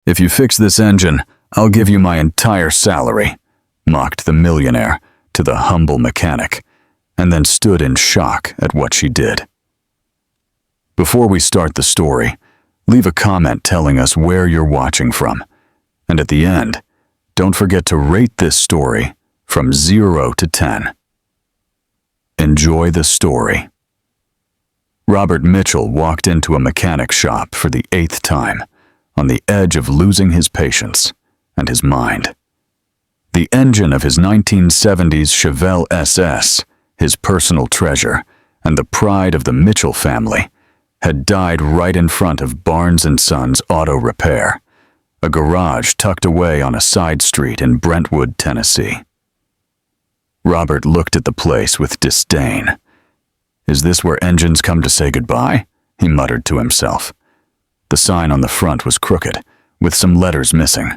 "If you fix this engine, I'll give you my entire salary," mocked the millionaire to the humble mechanic, and then stood in shock at what she did. Before we start the story, leave a comment telling us where you're watching from. And at the end, don't forget to rate this story from 0 to 10. Enjoy the story. Robert Mitchell walked into a mechanic shop for the 8th time, on the edge of losing his patience and his mind. The engine of his 1970s Chevelle SS, his personal treasure and the pride of the Mitchell family, had died right in front of Barnes & Sons Auto Repair, a garage tucked away on a side street in Brentwood, Tennessee. Robert looked at the place with disdain. "Is this where engines come to say goodbye?" he muttered to himself. The sign on the front was crooked, with some letters missing.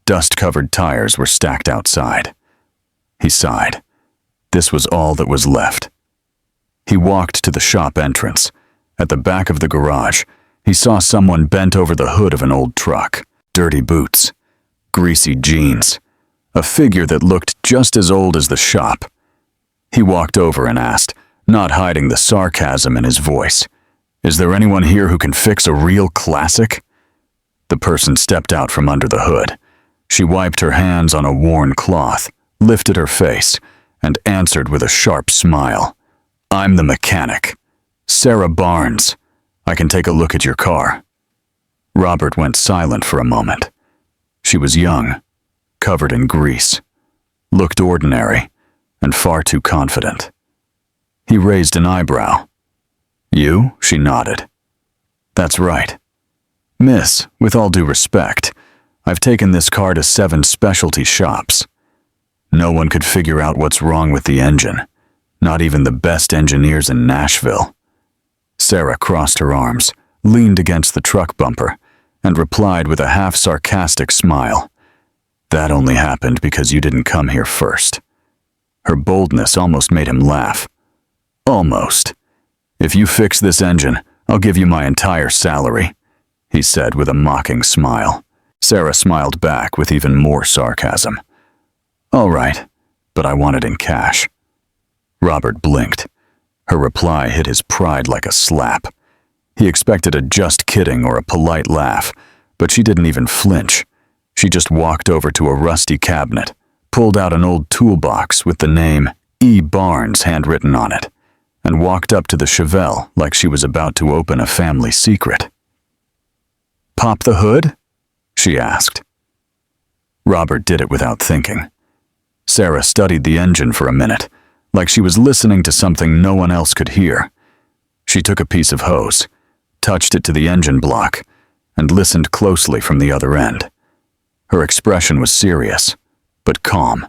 Dust-covered tires were stacked outside. He sighed. This was all that was left. He walked to the shop entrance. At the back of the garage, he saw someone bent over the hood of an old truck. Dirty boots, greasy jeans, a figure that looked just as old as the shop. He walked over and asked, not hiding the sarcasm in his voice, "Is there anyone here who can fix a real classic?" The person stepped out from under the hood. She wiped her hands on a worn cloth, lifted her face, and answered with a sharp smile. "I'm the mechanic. Sarah Barnes. I can take a look at your car." Robert went silent for a moment. She was young, covered in grease, looked ordinary, and far too confident. He raised an eyebrow. "You?" She nodded. "That's right. Miss, with all due respect, I've taken this car to 7 specialty shops. No one could figure out what's wrong with the engine, not even the best engineers in Nashville." Sarah crossed her arms, leaned against the truck bumper, and replied with a half-sarcastic smile, "That only happened because you didn't come here first." Her boldness almost made him laugh. "Almost. If you fix this engine, I'll give you my entire salary," he said with a mocking smile. Sarah smiled back with even more sarcasm. "All right, but I want it in cash." Robert blinked. Her reply hit his pride like a slap. He expected a "just kidding" or a polite laugh, but she didn't even flinch. She just walked over to a rusty cabinet, pulled out an old toolbox with the name E. Barnes handwritten on it, and walked up to the Chevelle like she was about to open a family secret. "Pop the hood?" she asked. Robert did it without thinking. Sarah studied the engine for a minute, like she was listening to something no one else could hear. She took a piece of hose, touched it to the engine block, and listened closely from the other end. Her expression was serious, but calm,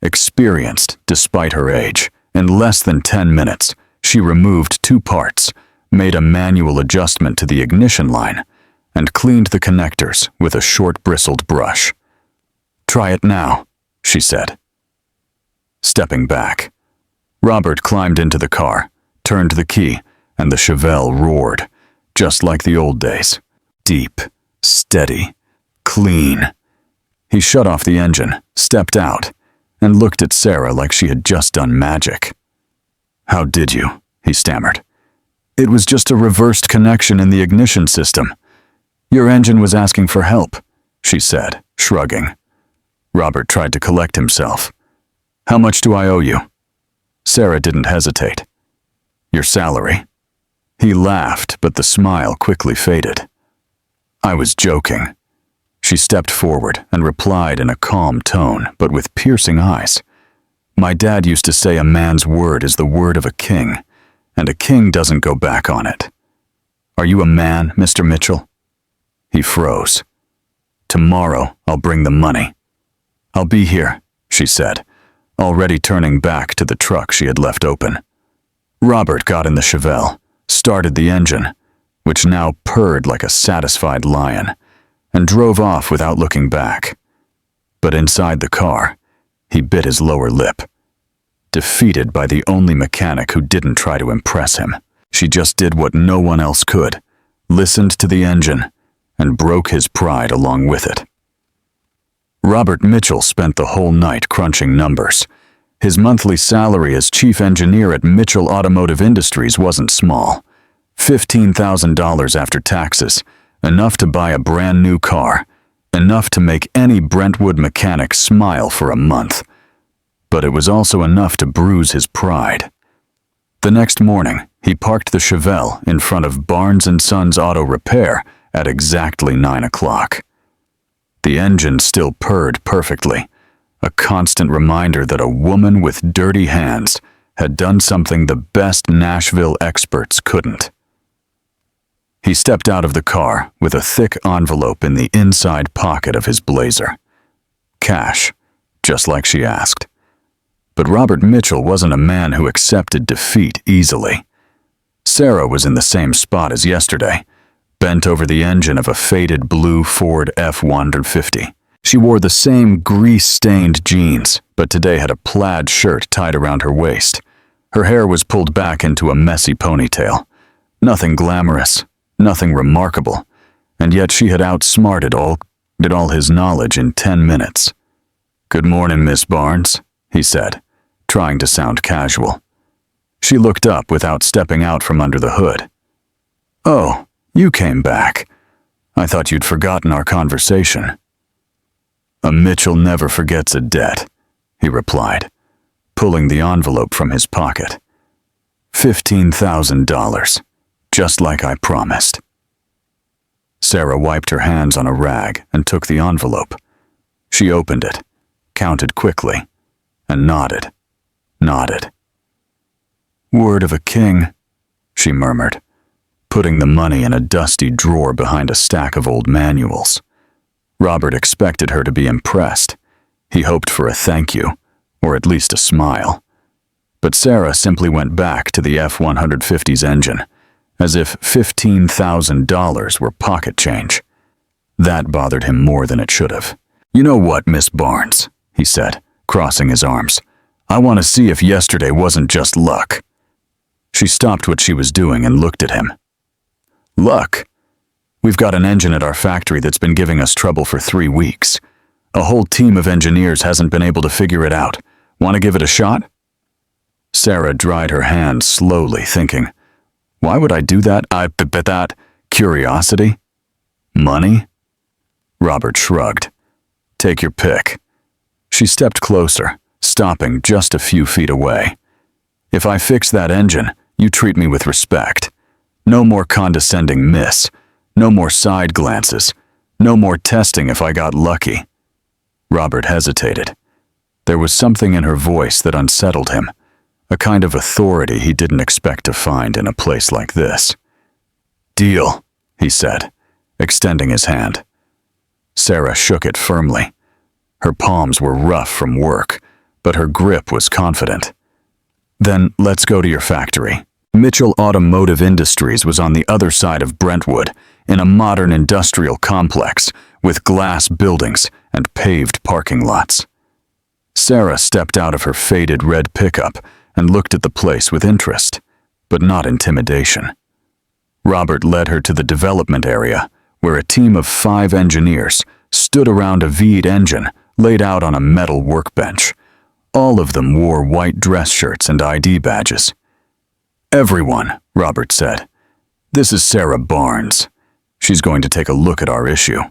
experienced despite her age. In less than 10 minutes, she removed 2 parts, made a manual adjustment to the ignition line, and cleaned the connectors with a short bristled brush. "Try it now," she said. Stepping back, Robert climbed into the car, turned the key, and the Chevelle roared, just like the old days. Deep, steady, clean. He shut off the engine, stepped out, and looked at Sarah like she had just done magic. "How did you?" he stammered. "It was just a reversed connection in the ignition system. Your engine was asking for help," she said, shrugging. Robert tried to collect himself. "How much do I owe you?" Sarah didn't hesitate. "Your salary." He laughed, but the smile quickly faded. "I was joking." She stepped forward and replied in a calm tone, but with piercing eyes. "My dad used to say a man's word is the word of a king, and a king doesn't go back on it. Are you a man, Mr. Mitchell?" He froze. "Tomorrow, I'll bring the money." "I'll be here," she said, already turning back to the truck she had left open. Robert got in the Chevelle, started the engine, which now purred like a satisfied lion, and drove off without looking back. But inside the car, he bit his lower lip. Defeated by the only mechanic who didn't try to impress him, she just did what no one else could, listened to the engine, and broke his pride along with it. Robert Mitchell spent the whole night crunching numbers. His monthly salary as chief engineer at Mitchell Automotive Industries wasn't small. $15,000 after taxes, enough to buy a brand new car, enough to make any Brentwood mechanic smile for a month. But it was also enough to bruise his pride. The next morning, he parked the Chevelle in front of Barnes & Sons Auto Repair at exactly 9 o'clock. The engine still purred perfectly, a constant reminder that a woman with dirty hands had done something the best Nashville experts couldn't. He stepped out of the car with a thick envelope in the inside pocket of his blazer. Cash, just like she asked. But Robert Mitchell wasn't a man who accepted defeat easily. Sarah was in the same spot as yesterday, bent over the engine of a faded blue Ford F-150. She wore the same grease-stained jeans, but today had a plaid shirt tied around her waist. Her hair was pulled back into a messy ponytail. Nothing glamorous, nothing remarkable, and yet she had outsmarted all his knowledge in 10 minutes. "Good morning, Miss Barnes," he said, trying to sound casual. She looked up without stepping out from under the hood. "Oh, you came back. I thought you'd forgotten our conversation." "A Mitchell never forgets a debt," he replied, pulling the envelope from his pocket. $15,000, just like I promised. Sarah wiped her hands on a rag and took the envelope. She opened it, counted quickly, and nodded. "Word of a king," she murmured, putting the money in a dusty drawer behind a stack of old manuals. Robert expected her to be impressed. He hoped for a thank you, or at least a smile. But Sarah simply went back to the F-150's engine, as if $15,000 were pocket change. That bothered him more than it should have. "You know what, Miss Barnes," he said, crossing his arms. "I want to see if yesterday wasn't just luck." She stopped what she was doing and looked at him. "Luck? We've got an engine at our factory that's been giving us trouble for 3 weeks. A whole team of engineers hasn't been able to figure it out. Want to give it a shot?" Sarah dried her hands slowly, thinking, "Why would I do that? I bet that curiosity? Money?" Robert shrugged. "Take your pick." She stepped closer, stopping just a few feet away. "If I fix that engine, you treat me with respect. No more condescending miss. No more side glances. No more testing if I got lucky." Robert hesitated. There was something in her voice that unsettled him, a kind of authority he didn't expect to find in a place like this. "Deal," he said, extending his hand. Sarah shook it firmly. Her palms were rough from work, but her grip was confident. "Then let's go to your factory." Mitchell Automotive Industries was on the other side of Brentwood, in a modern industrial complex with glass buildings and paved parking lots. Sarah stepped out of her faded red pickup and looked at the place with interest, but not intimidation. Robert led her to the development area, where a team of 5 engineers stood around a V'd engine laid out on a metal workbench. All of them wore white dress shirts and ID badges. "Everyone," Robert said. "This is Sarah Barnes. She's going to take a look at our issue."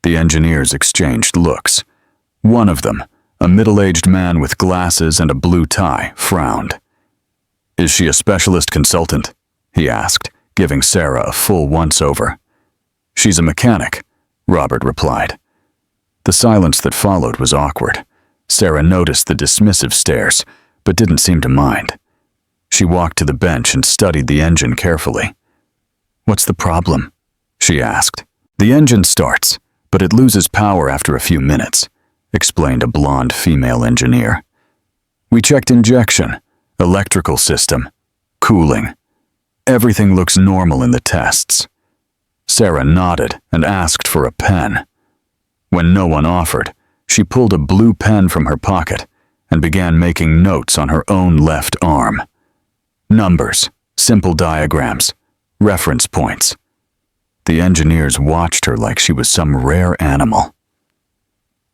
The engineers exchanged looks. One of them, a middle-aged man with glasses and a blue tie, frowned. "Is she a specialist consultant?" he asked, giving Sarah a full once-over. "She's a mechanic," Robert replied. The silence that followed was awkward. Sarah noticed the dismissive stares, but didn't seem to mind. She walked to the bench and studied the engine carefully. "What's the problem?" she asked. "The engine starts, but it loses power after a few minutes," explained a blonde female engineer. "We checked injection, electrical system, cooling. Everything looks normal in the tests." Sarah nodded and asked for a pen. When no one offered, she pulled a blue pen from her pocket and began making notes on her own left arm. Numbers, simple diagrams, reference points. The engineers watched her like she was some rare animal.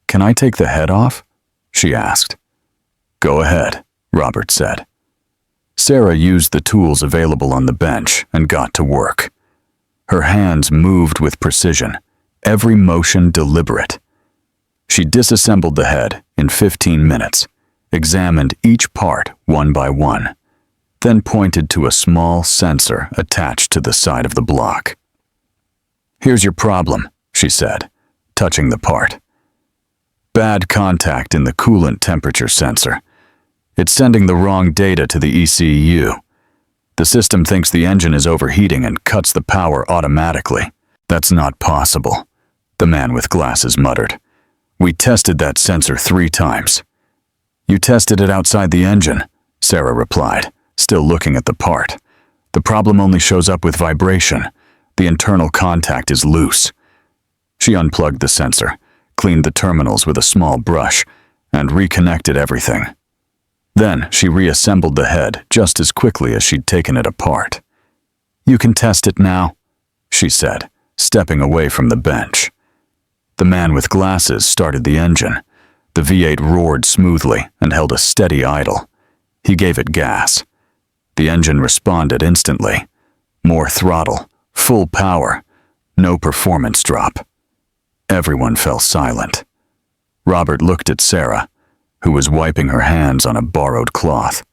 "Can I take the head off?" she asked. "Go ahead," Robert said. Sarah used the tools available on the bench and got to work. Her hands moved with precision, every motion deliberate. She disassembled the head in 15 minutes, examined each part one by one, then pointed to a small sensor attached to the side of the block. "Here's your problem," she said, touching the part. "Bad contact in the coolant temperature sensor. It's sending the wrong data to the ECU. The system thinks the engine is overheating and cuts the power automatically." "That's not possible," the man with glasses muttered. "We tested that sensor 3 times. "You tested it outside the engine," Sarah replied, still looking at the part. "The problem only shows up with vibration. The internal contact is loose." She unplugged the sensor, cleaned the terminals with a small brush, and reconnected everything. Then she reassembled the head just as quickly as she'd taken it apart. "You can test it now," she said, stepping away from the bench. The man with glasses started the engine. The V8 roared smoothly and held a steady idle. He gave it gas. The engine responded instantly. More throttle, full power, no performance drop. Everyone fell silent. Robert looked at Sarah, who was wiping her hands on a borrowed cloth.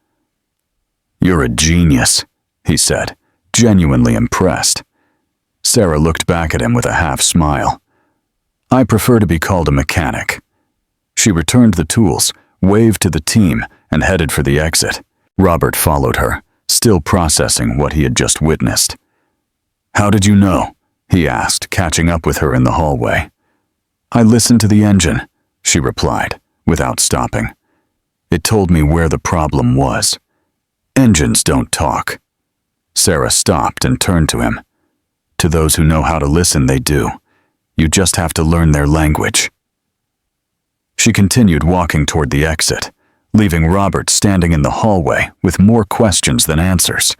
"You're a genius," he said, genuinely impressed. Sarah looked back at him with a half smile. "I prefer to be called a mechanic." She returned the tools, waved to the team, and headed for the exit. Robert followed her, still processing what he had just witnessed. "How did you know?" he asked, catching up with her in the hallway. "I listened to the engine," she replied, without stopping. "It told me where the problem was. Engines don't talk." Sarah stopped and turned to him. "To those who know how to listen, they do. You just have to learn their language." She continued walking toward the exit, leaving Robert standing in the hallway with more questions than answers,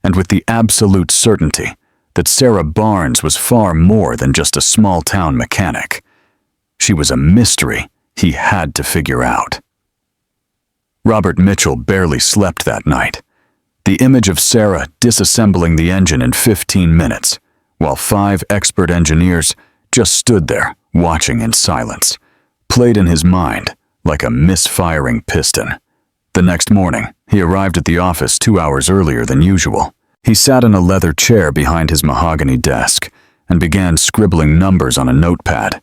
and with the absolute certainty that Sarah Barnes was far more than just a small-town mechanic. She was a mystery he had to figure out. Robert Mitchell barely slept that night. The image of Sarah disassembling the engine in 15 minutes, while 5 expert engineers just stood there, watching in silence, played in his mind like a misfiring piston. The next morning, he arrived at the office 2 hours earlier than usual. He sat in a leather chair behind his mahogany desk and began scribbling numbers on a notepad.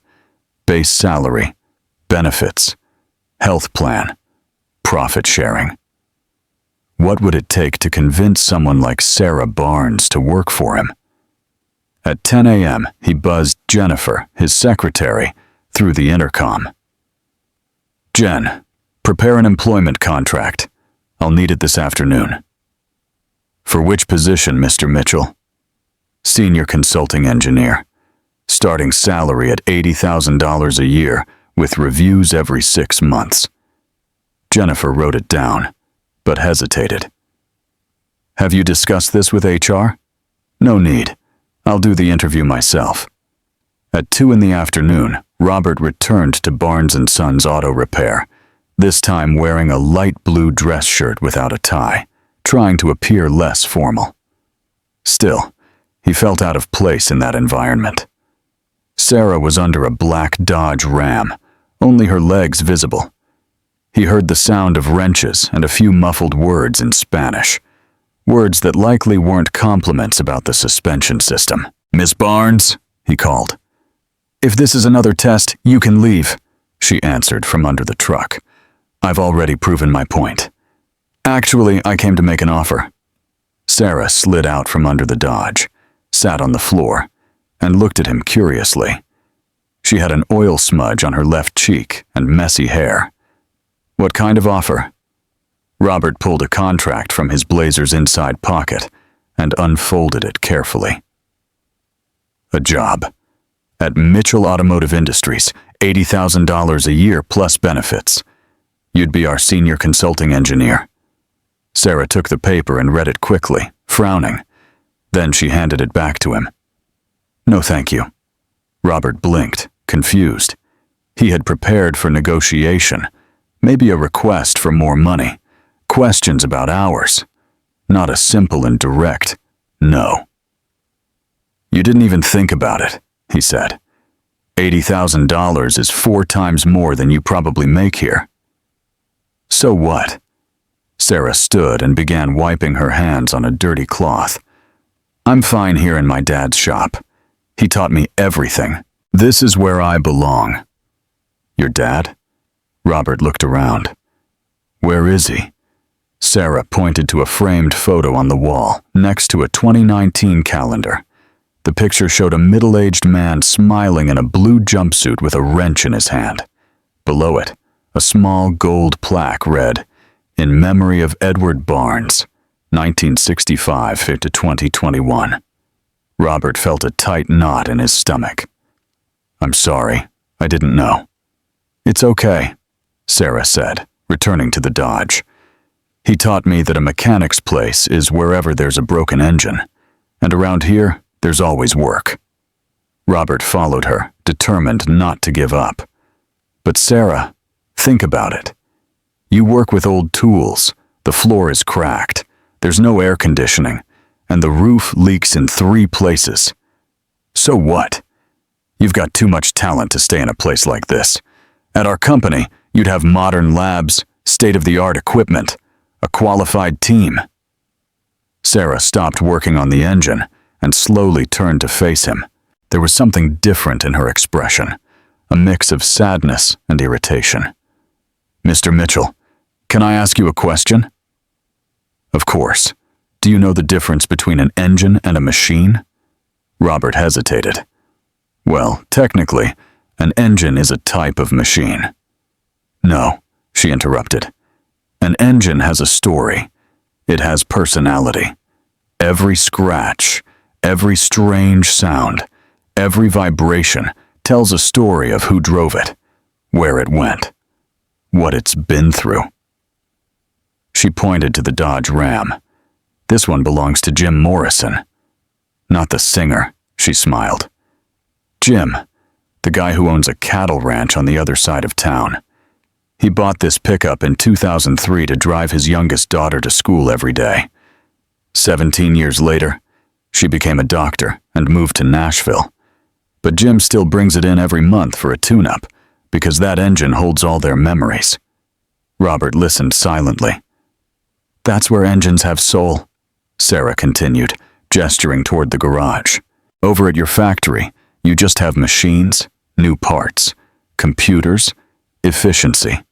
Base salary, benefits, health plan, profit sharing. What would it take to convince someone like Sarah Barnes to work for him? At 10 a.m., he buzzed Jennifer, his secretary, through the intercom. "Jen, prepare an employment contract. I'll need it this afternoon." "For which position, Mr. Mitchell?" "Senior consulting engineer. Starting salary at $80,000 a year with reviews every 6 months. Jennifer wrote it down, but hesitated. "Have you discussed this with HR?" "No need. I'll do the interview myself." At 2 in the afternoon, Robert returned to Barnes & Sons Auto Repair, this time wearing a light blue dress shirt without a tie, trying to appear less formal. Still, he felt out of place in that environment. Sarah was under a black Dodge Ram, only her legs visible. He heard the sound of wrenches and a few muffled words in Spanish, words that likely weren't compliments about the suspension system. "Miss Barnes," he called. "If this is another test, you can leave," she answered from under the truck. "I've already proven my point. Actually, I came to make an offer." Sarah slid out from under the Dodge, sat on the floor, and looked at him curiously. She had an oil smudge on her left cheek and messy hair. "What kind of offer?" Robert pulled a contract from his blazer's inside pocket and unfolded it carefully. "A job. At Mitchell Automotive Industries, $80,000 a year plus benefits. You'd be our senior consulting engineer." Sarah took the paper and read it quickly, frowning. Then she handed it back to him. No, thank you. Robert blinked, confused. He had prepared for negotiation, maybe a request for more money, questions about hours, not a simple and direct no. You didn't even think about it, he said. $80,000 is 4 times more than you probably make here. So what? Sarah stood and began wiping her hands on a dirty cloth. I'm fine here in my dad's shop. He taught me everything. This is where I belong. Your dad? Robert looked around. Where is he? Sarah pointed to a framed photo on the wall next to a 2019 calendar. The picture showed a middle-aged man smiling in a blue jumpsuit with a wrench in his hand. Below it, a small gold plaque read, "In memory of Edward Barnes, 1965 to 2021. Robert felt a tight knot in his stomach. I'm sorry, I didn't know. It's okay, Sarah said, returning to the Dodge. He taught me that a mechanic's place is wherever there's a broken engine, and around here, there's always work. Robert followed her, determined not to give up. But Sarah, think about it. You work with old tools, the floor is cracked, there's no air conditioning, and the roof leaks in 3 places. So what? You've got too much talent to stay in a place like this. At our company, you'd have modern labs, state-of-the-art equipment, a qualified team. Sarah stopped working on the engine and slowly turned to face him. There was something different in her expression, a mix of sadness and irritation. Mr. Mitchell, can I ask you a question? Of course. Do you know the difference between an engine and a machine? Robert hesitated. Well, technically, an engine is a type of machine. No, she interrupted. An engine has a story. It has personality. Every scratch, every strange sound, every vibration tells a story of who drove it, where it went, what it's been through. She pointed to the Dodge Ram. This one belongs to Jim Morrison. Not the singer, she smiled. Jim, the guy who owns a cattle ranch on the other side of town. He bought this pickup in 2003 to drive his youngest daughter to school every day. 17 years later, she became a doctor and moved to Nashville. But Jim still brings it in every month for a tune-up because that engine holds all their memories. Robert listened silently. That's where engines have soul, Sarah continued, gesturing toward the garage. Over at your factory, you just have machines, new parts, computers, efficiency.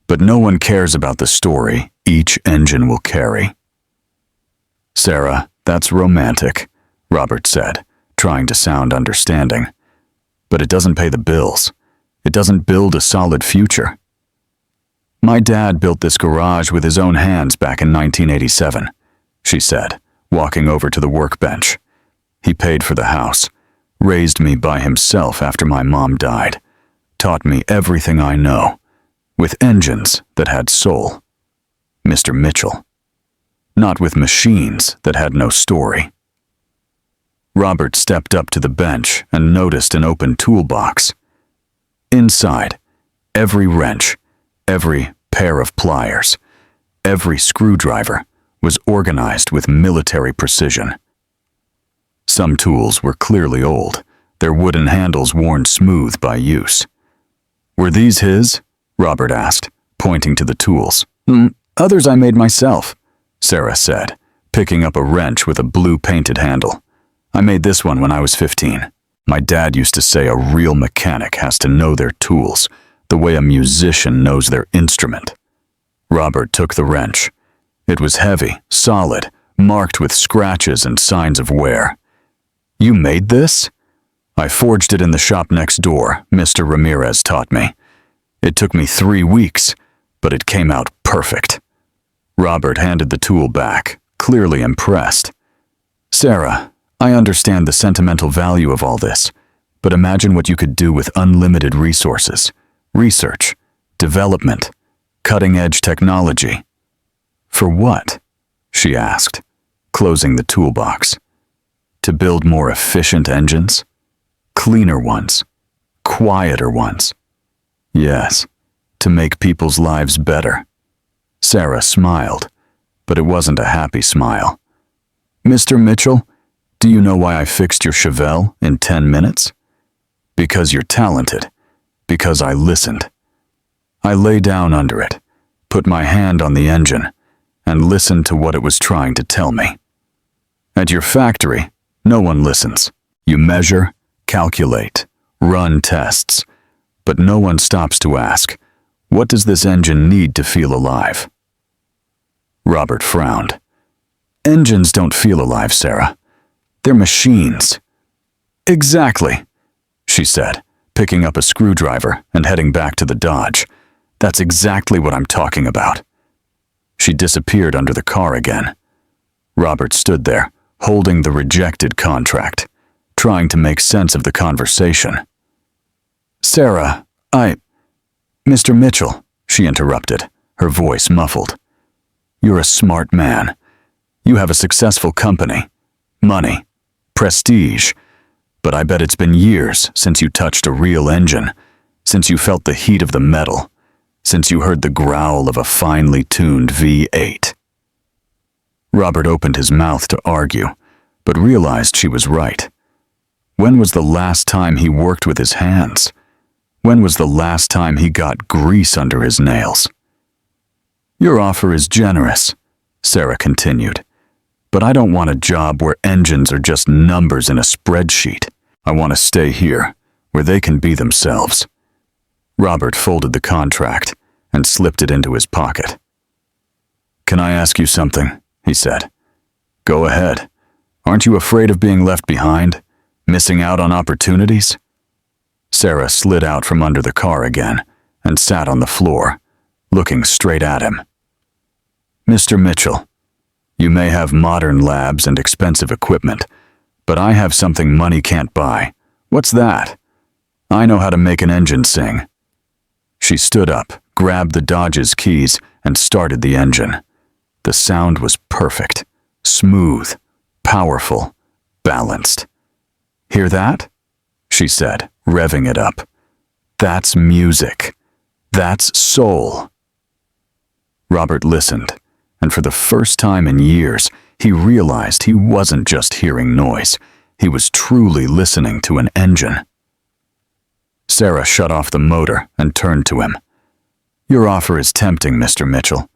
But no one cares about the story each engine will carry. Sarah, that's romantic, Robert said, trying to sound understanding. But it doesn't pay the bills. It doesn't build a solid future. My dad built this garage with his own hands back in 1987, she said, walking over to the workbench. He paid for the house, raised me by himself after my mom died, taught me everything I know, with engines that had soul. Mr. Mitchell. Not with machines that had no story. Robert stepped up to the bench and noticed an open toolbox. Inside, every wrench, every pair of pliers, every screwdriver was organized with military precision. Some tools were clearly old, their wooden handles worn smooth by use. Were these his? Robert asked, pointing to the tools. Others I made myself, Sarah said, picking up a wrench with a blue painted handle. I made this one when I was 15. My dad used to say a real mechanic has to know their tools, the way a musician knows their instrument. Robert took the wrench. It was heavy, solid, marked with scratches and signs of wear. You made this? I forged it in the shop next door, Mr. Ramirez taught me. It took me 3 weeks, but it came out perfect. Robert handed the tool back, clearly impressed. Sarah, I understand the sentimental value of all this, but imagine what you could do with unlimited resources, research, development, cutting-edge technology. For what? She asked, closing the toolbox. To build more efficient engines? Cleaner ones? Quieter ones? Yes, to make people's lives better. Sarah smiled, but it wasn't a happy smile. Mr. Mitchell, do you know why I fixed your Chevelle in 10 minutes? Because you're talented. Because I listened. I lay down under it, put my hand on the engine, and listened to what it was trying to tell me. At your factory, no one listens. You measure, calculate, run tests, but no one stops to ask, what does this engine need to feel alive? Robert frowned. Engines don't feel alive, Sarah. They're machines. Exactly, she said, picking up a screwdriver and heading back to the Dodge. That's exactly what I'm talking about. She disappeared under the car again. Robert stood there, holding the rejected contract, trying to make sense of the conversation. Sarah, Mr. Mitchell, she interrupted, her voice muffled. You're a smart man. You have a successful company, money, prestige, but I bet it's been years since you touched a real engine, since you felt the heat of the metal, since you heard the growl of a finely tuned V8. Robert opened his mouth to argue, but realized she was right. When was the last time he worked with his hands? When was the last time he got grease under his nails? Your offer is generous, Sarah continued, but I don't want a job where engines are just numbers in a spreadsheet. I want to stay here, where they can be themselves. Robert folded the contract and slipped it into his pocket. Can I ask you something? He said. Go ahead. Aren't you afraid of being left behind? Missing out on opportunities? Sarah slid out from under the car again and sat on the floor, looking straight at him. Mr. Mitchell, you may have modern labs and expensive equipment, but I have something money can't buy. What's that? I know how to make an engine sing. She stood up, grabbed the Dodge's keys, and started the engine. The sound was perfect, smooth, powerful, balanced. Hear that? She said, revving it up. That's music. That's soul. Robert listened, and for the first time in years, he realized he wasn't just hearing noise. He was truly listening to an engine. Sarah shut off the motor and turned to him. Your offer is tempting, Mr. Mitchell,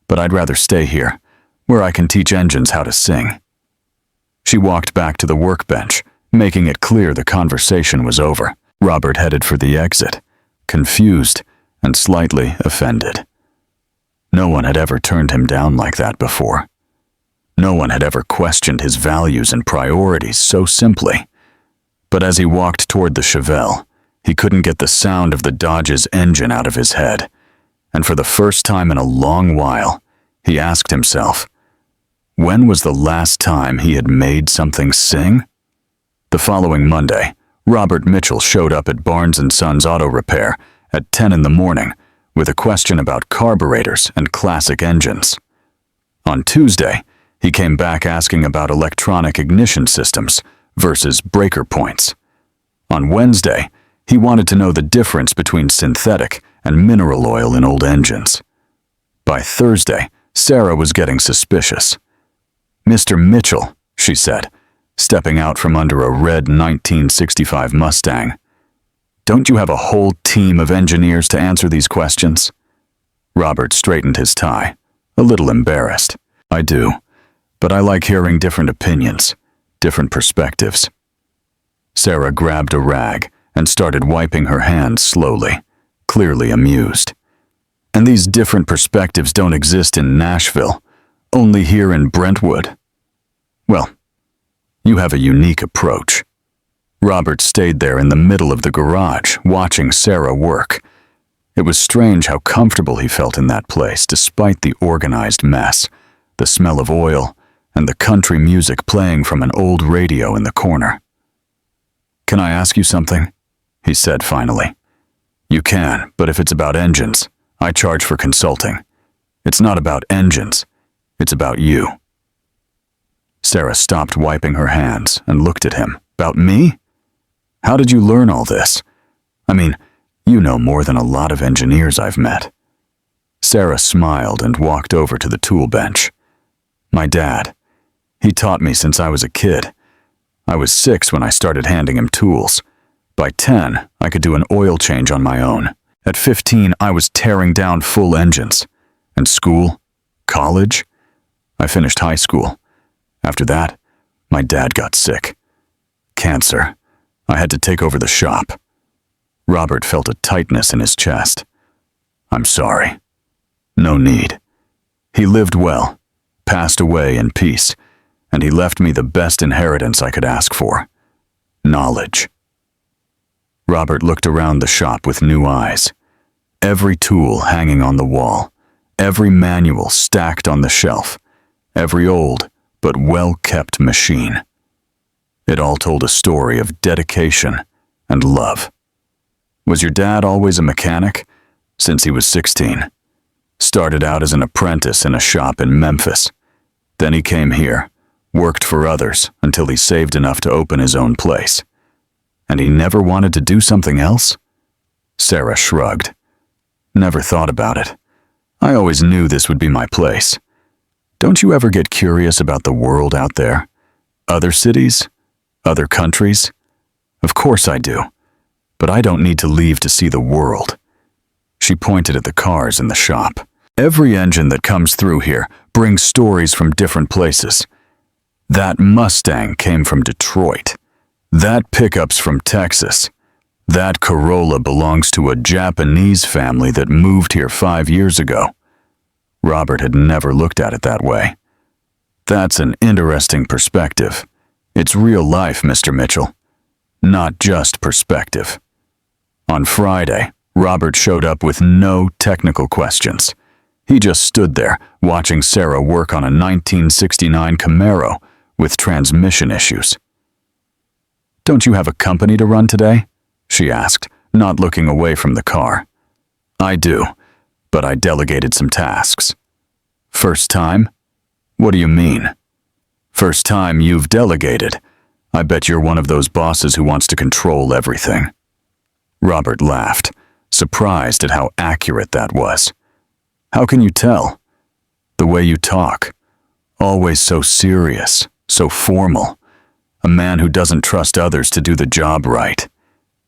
but I'd rather stay here, where I can teach engines how to sing. She walked back to the workbench, making it clear the conversation was over. Robert headed for the exit, confused and slightly offended. No one had ever turned him down like that before. No one had ever questioned his values and priorities so simply. But as he walked toward the Chevelle, he couldn't get the sound of the Dodge's engine out of his head. And for the first time in a long while, he asked himself, when was the last time he had made something sing? The following Monday, Robert Mitchell showed up at Barnes & Sons Auto Repair at 10 in the morning with a question about carburetors and classic engines. On Tuesday, he came back asking about electronic ignition systems versus breaker points. On Wednesday, he wanted to know the difference between synthetic and mineral oil in old engines. By Thursday, Sarah was getting suspicious. Mr. Mitchell, she said, stepping out from under a red 1965 Mustang. Don't you have a whole team of engineers to answer these questions? Robert straightened his tie, a little embarrassed. I do, but I like hearing different opinions, different perspectives. Sarah grabbed a rag and started wiping her hands slowly, clearly amused. And these different perspectives don't exist in Nashville, only here in Brentwood. Well, you have a unique approach. Robert stayed there in the middle of the garage, watching Sarah work. It was strange how comfortable he felt in that place, despite the organized mess, the smell of oil, and the country music playing from an old radio in the corner. Can I ask you something? He said finally. You can, but if it's about engines, I charge for consulting. It's not about engines. It's about you. Sarah stopped wiping her hands and looked at him. About me? How did you learn all this? I mean, you know more than a lot of engineers I've met. Sarah smiled and walked over to the tool bench. My dad. He taught me since I was a kid. I was 6 when I started handing him tools. By 10, I could do an oil change on my own. At 15, I was tearing down full engines. And school? College? I finished high school. After that, my dad got sick. Cancer. I had to take over the shop. Robert felt a tightness in his chest. I'm sorry. No need. He lived well, passed away in peace, and he left me the best inheritance I could ask for. Knowledge. Robert looked around the shop with new eyes. Every tool hanging on the wall, every manual stacked on the shelf, every old but well-kept machine. It all told a story of dedication and love. Was your dad always a mechanic? Since he was 16. Started out as an apprentice in a shop in Memphis. Then he came here, worked for others until he saved enough to open his own place. And he never wanted to do something else? Sarah shrugged. Never thought about it. I always knew this would be my place. Don't you ever get curious about the world out there? Other cities? Other countries? Of course I do. But I don't need to leave to see the world. She pointed at the cars in the shop. Every engine that comes through here brings stories from different places. That Mustang came from Detroit. That pickup's from Texas. That Corolla belongs to a Japanese family that moved here 5 years ago. Robert had never looked at it that way. That's an interesting perspective. It's real life, Mr. Mitchell. Not just perspective. On Friday, Robert showed up with no technical questions. He just stood there, watching Sarah work on a 1969 Camaro with transmission issues. Don't you have a company to run today? She asked, not looking away from the car. I do, but I delegated some tasks. First time? What do you mean? First time you've delegated. I bet you're one of those bosses who wants to control everything. Robert laughed, surprised at how accurate that was. How can you tell? The way you talk. Always so serious, so formal. A man who doesn't trust others to do the job right.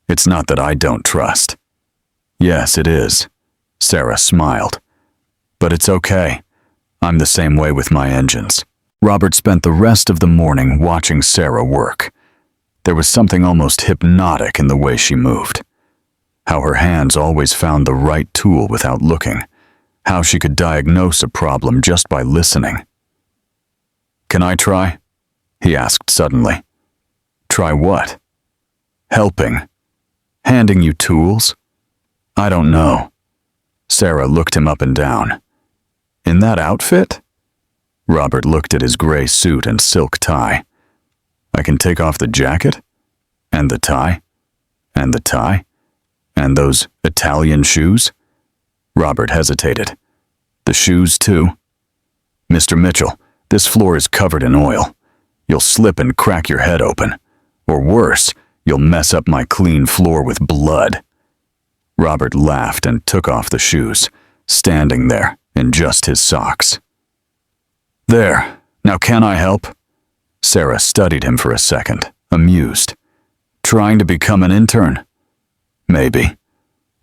It's not that I don't trust. Yes, it is. Sarah smiled. But it's okay. I'm the same way with my engines. Robert spent the rest of the morning watching Sarah work. There was something almost hypnotic in the way she moved. How her hands always found the right tool without looking. How she could diagnose a problem just by listening. Can I try? He asked suddenly. Try what? Helping. Handing you tools? I don't know. Sarah looked him up and down. In that outfit? Robert looked at his gray suit and silk tie. I can take off the jacket? And the tie? And the tie? And those Italian shoes? Robert hesitated. The shoes, too? Mr. Mitchell, this floor is covered in oil. You'll slip and crack your head open. Or worse, you'll mess up my clean floor with blood. Robert laughed and took off the shoes, standing there in just his socks. There, now can I help? Sarah studied him for a second, amused. Trying to become an intern? Maybe.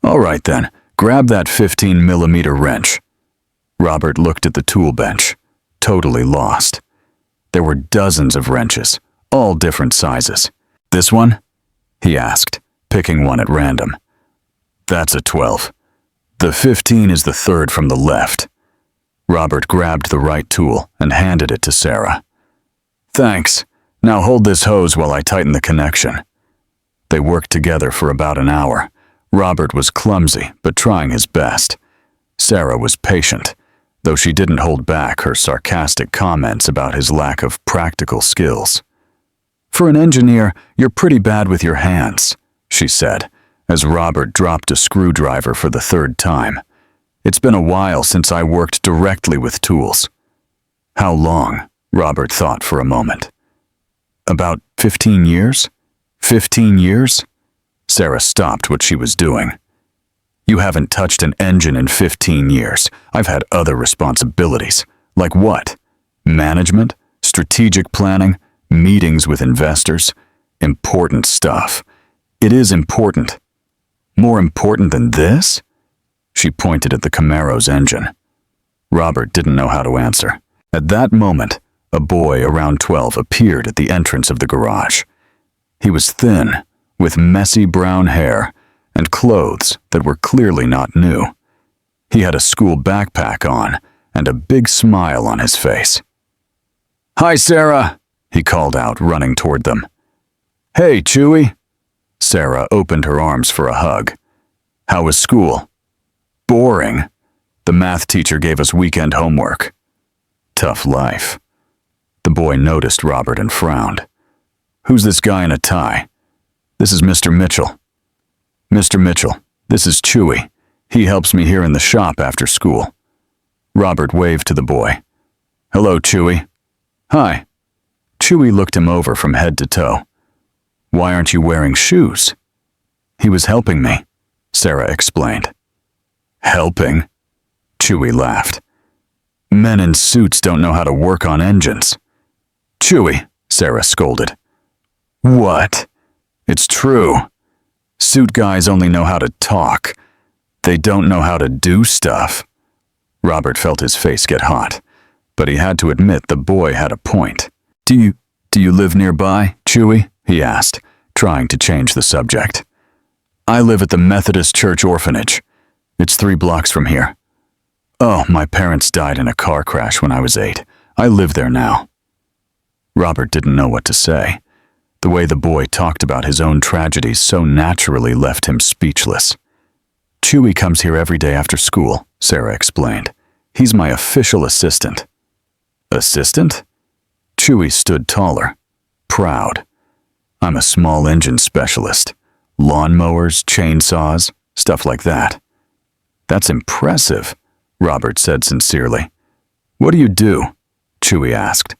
All right then, grab that 15-millimeter wrench. Robert looked at the tool bench, totally lost. There were dozens of wrenches, all different sizes. This one? He asked, picking one at random. That's a 12. The 15 is the third from the left. Robert grabbed the right tool and handed it to Sarah. Thanks. Now hold this hose while I tighten the connection. They worked together for about an hour. Robert was clumsy, but trying his best. Sarah was patient, though she didn't hold back her sarcastic comments about his lack of practical skills. For an engineer, you're pretty bad with your hands, she said, as Robert dropped a screwdriver for the third time. It's been a while since I worked directly with tools. How long? Robert thought for a moment. About 15 years? 15 years? Sarah stopped what she was doing. You haven't touched an engine in 15 years. I've had other responsibilities. Like what? Management? Strategic planning? Meetings with investors? Important stuff. It is important. More important than this? She pointed at the Camaro's engine. Robert didn't know how to answer. At that moment, a boy around 12 appeared at the entrance of the garage. He was thin, with messy brown hair and clothes that were clearly not new. He had a school backpack on and a big smile on his face. "Hi, Sarah," he called out, running toward them. "Hey, Chewy." Sarah opened her arms for a hug. "How was school?" "Boring. The math teacher gave us weekend homework." "Tough life." The boy noticed Robert and frowned. "Who's this guy in a tie?" "This is Mr. Mitchell." "Mr. Mitchell, this is Chewy. He helps me here in the shop after school." Robert waved to the boy. "Hello, Chewy." "Hi." Chewy looked him over from head to toe. "Why aren't you wearing shoes?" "He was helping me," Sarah explained. "Helping?" Chewy laughed. "Men in suits don't know how to work on engines." "Chewy," Sarah scolded. "What?" "It's true. Suit guys only know how to talk. They don't know how to do stuff." Robert felt his face get hot, but he had to admit the boy had a point. Do you live nearby, Chewy?" he asked, trying to change the subject. "I live at the Methodist Church Orphanage. It's 3 blocks from here." "Oh, my parents died in a car crash when I was 8. I live there now." Robert didn't know what to say. The way the boy talked about his own tragedies so naturally left him speechless. "Chewy comes here every day after school," Sarah explained. "He's my official assistant." "Assistant?" Chewy stood taller, proud. "I'm a small engine specialist. Lawnmowers, chainsaws, stuff like that." "That's impressive," Robert said sincerely. "What do you do?" Chewy asked.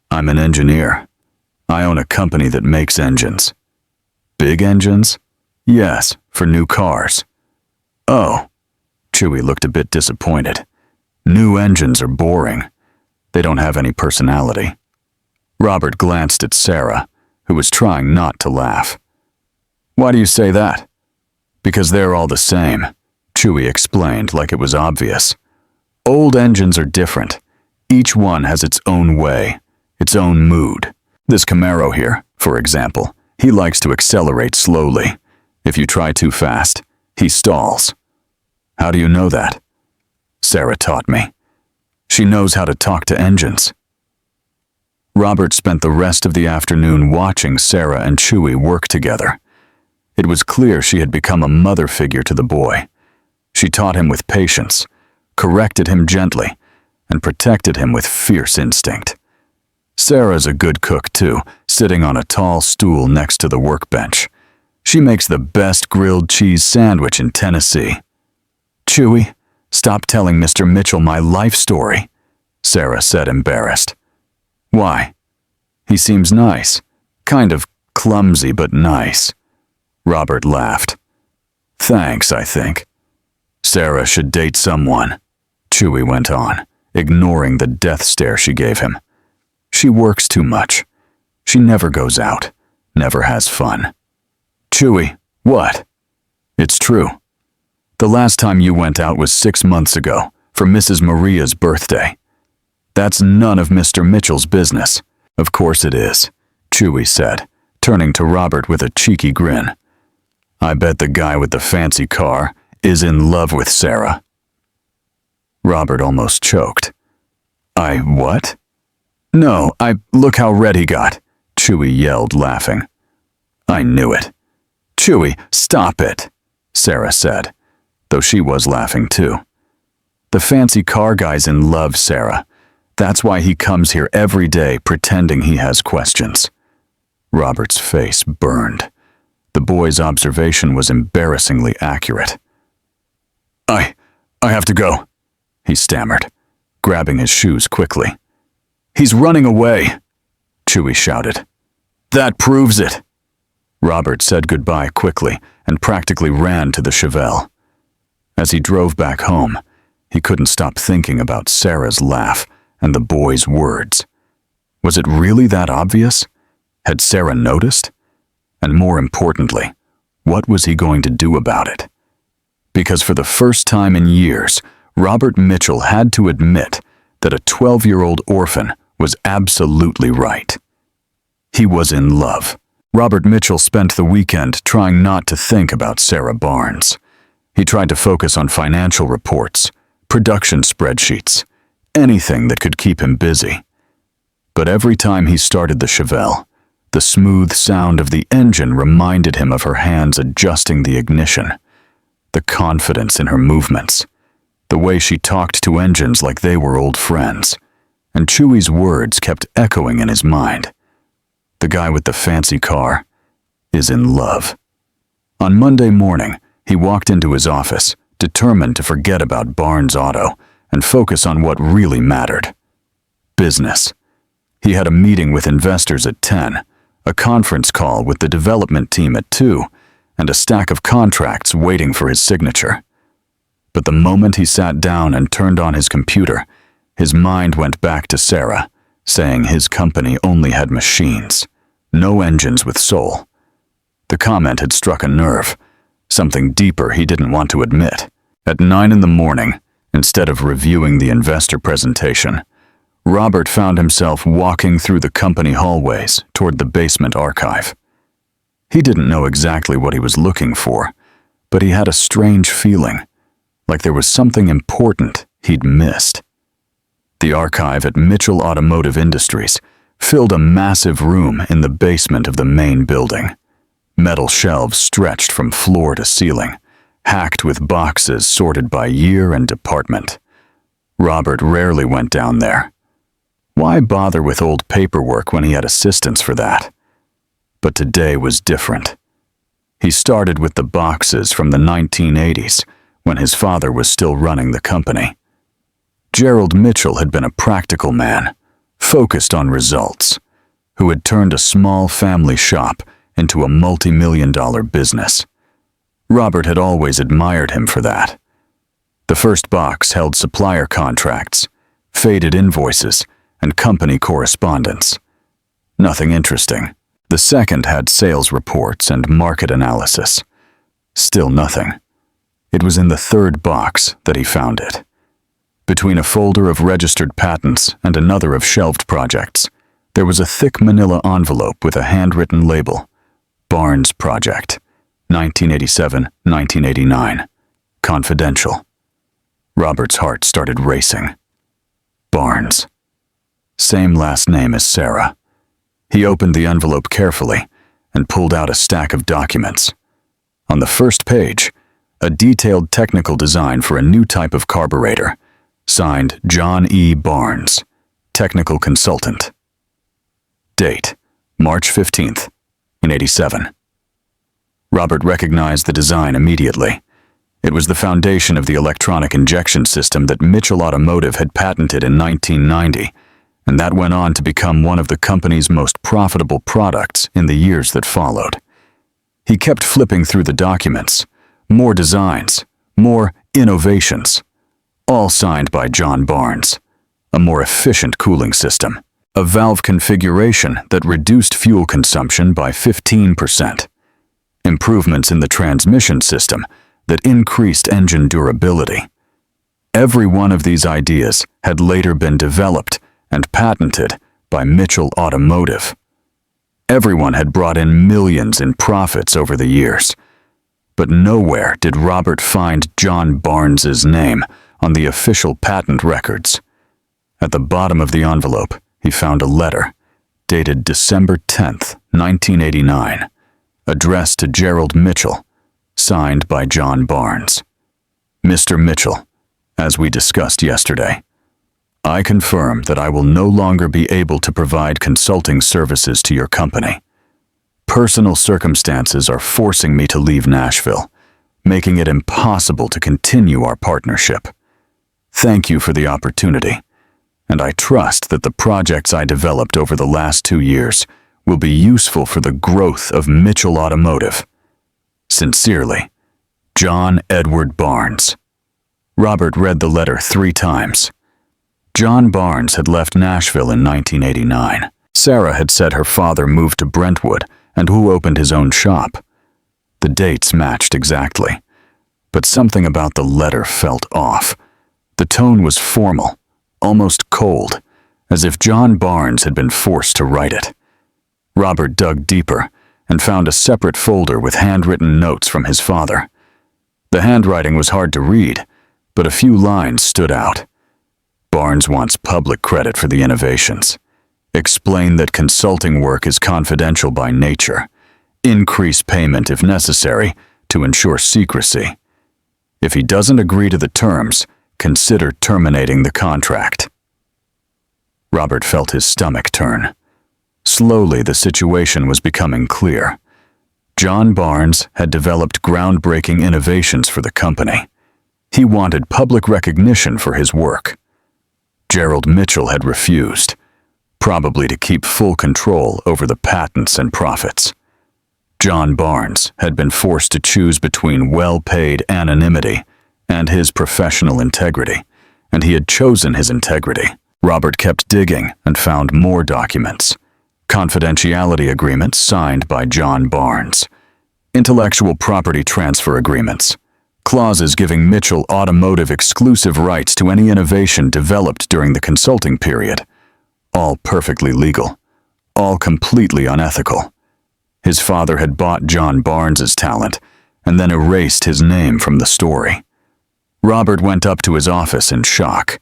"I'm an engineer. I own a company that makes engines." "Big engines?" "Yes, for new cars." "Oh." Chewy looked a bit disappointed. "New engines are boring. They don't have any personality." Robert glanced at Sarah, who was trying not to laugh. "Why do you say that?" "Because they're all the same," Chewy explained like it was obvious. "Old engines are different. Each one has its own way, its own mood. This Camaro here, for example, he likes to accelerate slowly. If you try too fast, he stalls." "How do you know that?" "Sarah taught me. She knows how to talk to engines." Robert spent the rest of the afternoon watching Sarah and Chewy work together. It was clear she had become a mother figure to the boy. She taught him with patience, corrected him gently, and protected him with fierce instinct. Sarah's a good cook too, sitting on a tall stool next to the workbench. She makes the best grilled cheese sandwich in Tennessee. "Chewy, stop telling Mr. Mitchell my life story," Sarah said, embarrassed. "Why?" "He seems nice. Kind of clumsy, but nice." Robert laughed. "Thanks, I think." "Sarah should date someone," Chewy went on, ignoring the death stare she gave him. "She works too much. She never goes out, never has fun." "Chewy, what?" "It's true. The last time you went out was 6 months ago, for Mrs. Maria's birthday. That's none of Mr. Mitchell's business." "Of course it is," Chewy said, turning to Robert with a cheeky grin. "I bet the guy with the fancy car is in love with Sarah." Robert almost choked. What?" "No, look how red he got," Chewy yelled, laughing. "I knew it." "Chewy, stop it," Sarah said, though she was laughing too. "The fancy car guy's in love, Sarah. That's why he comes here every day pretending he has questions." Robert's face burned. The boy's observation was embarrassingly accurate. I have to go," he stammered, grabbing his shoes quickly. He's running away, Chewie shouted. That proves it. Robert said goodbye quickly and practically ran to the Chevelle. As he drove back home, he couldn't stop thinking about Sarah's laugh and the boy's words. Was it really that obvious? Had Sarah noticed? And more importantly, what was he going to do about it? Because for the first time in years, Robert Mitchell had to admit that a 12-year-old orphan was absolutely right. He was in love. Robert Mitchell spent the weekend trying not to think about Sarah Barnes. He tried to focus on financial reports, production spreadsheets, anything that could keep him busy. But every time he started the Chevelle, the smooth sound of the engine reminded him of her hands adjusting the ignition, the confidence in her movements, the way she talked to engines like they were old friends, and Chewie's words kept echoing in his mind. The guy with the fancy car is in love. On Monday morning, he walked into his office, determined to forget about Barnes Auto and focus on what really mattered. Business. He had a meeting with investors at 10, a conference call with the development team at 2, and a stack of contracts waiting for his signature. But the moment he sat down and turned on his computer, his mind went back to Sarah, saying his company only had machines, no engines with soul. The comment had struck a nerve, something deeper he didn't want to admit. At 9 in the morning, instead of reviewing the investor presentation, Robert found himself walking through the company hallways toward the basement archive. He didn't know exactly what he was looking for, but he had a strange feeling, like there was something important he'd missed. The archive at Mitchell Automotive Industries filled a massive room in the basement of the main building. Metal shelves stretched from floor to ceiling, hacked with boxes sorted by year and department. Robert rarely went down there. Why bother with old paperwork when he had assistants for that? But today was different. He started with the boxes from the 1980s, when his father was still running the company. Gerald Mitchell had been a practical man, focused on results, who had turned a small family shop into a multi-million-dollar business. Robert had always admired him for that. The first box held supplier contracts, faded invoices, and company correspondence. Nothing interesting. The second had sales reports and market analysis. Still nothing. It was in the third box that he found it. Between a folder of registered patents and another of shelved projects, there was a thick manila envelope with a handwritten label, Barnes Project, 1987-1989, confidential. Robert's heart started racing. Barnes. Same last name as Sarah. He opened the envelope carefully and pulled out a stack of documents. On the first page, a detailed technical design for a new type of carburetor, signed John E. Barnes, technical consultant. Date, March 15th, in 87. Robert recognized the design immediately. It was the foundation of the electronic injection system that Mitchell Automotive had patented in 1990, and that went on to become one of the company's most profitable products in the years that followed. He kept flipping through the documents, more designs, more innovations, all signed by John Barnes. A more efficient cooling system, a valve configuration that reduced fuel consumption by 15%, improvements in the transmission system that increased engine durability. Every one of these ideas had later been developed and patented by Mitchell Automotive. Everyone had brought in millions in profits over the years, but nowhere did Robert find John Barnes's name on the official patent records. At the bottom of the envelope, he found a letter, dated December 10th, 1989, addressed to Gerald Mitchell, signed by John Barnes. Mr. Mitchell, as we discussed yesterday, I confirm that I will no longer be able to provide consulting services to your company. Personal circumstances are forcing me to leave Nashville, making it impossible to continue our partnership. Thank you for the opportunity, and I trust that the projects I developed over the last 2 years will be useful for the growth of Mitchell Automotive. Sincerely, John Edward Barnes. Robert read the letter 3 times. John Barnes had left Nashville in 1989. Sarah had said her father moved to Brentwood and who opened his own shop. The dates matched exactly, but something about the letter felt off. The tone was formal, almost cold, as if John Barnes had been forced to write it. Robert dug deeper and found a separate folder with handwritten notes from his father. The handwriting was hard to read, but a few lines stood out. Barnes wants public credit for the innovations. Explain that consulting work is confidential by nature. Increase payment if necessary to ensure secrecy. If he doesn't agree to the terms, consider terminating the contract. Robert felt his stomach turn. Slowly, the situation was becoming clear. John Barnes had developed groundbreaking innovations for the company. He wanted public recognition for his work. Gerald Mitchell had refused, probably to keep full control over the patents and profits. John Barnes had been forced to choose between well-paid anonymity and his professional integrity, and he had chosen his integrity. Robert kept digging and found more documents. Confidentiality agreements signed by John Barnes. Intellectual property transfer agreements. Clauses giving Mitchell Automotive exclusive rights to any innovation developed during the consulting period. All perfectly legal. All completely unethical. His father had bought John Barnes's talent and then erased his name from the story. Robert went up to his office in shock.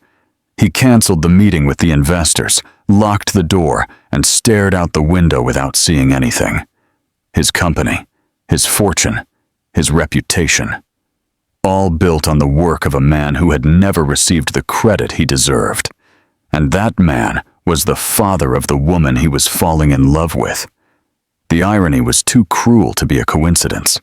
He canceled the meeting with the investors, locked the door, and stared out the window without seeing anything. His company, his fortune, his reputation, all built on the work of a man who had never received the credit he deserved. And that man was the father of the woman he was falling in love with. The irony was too cruel to be a coincidence.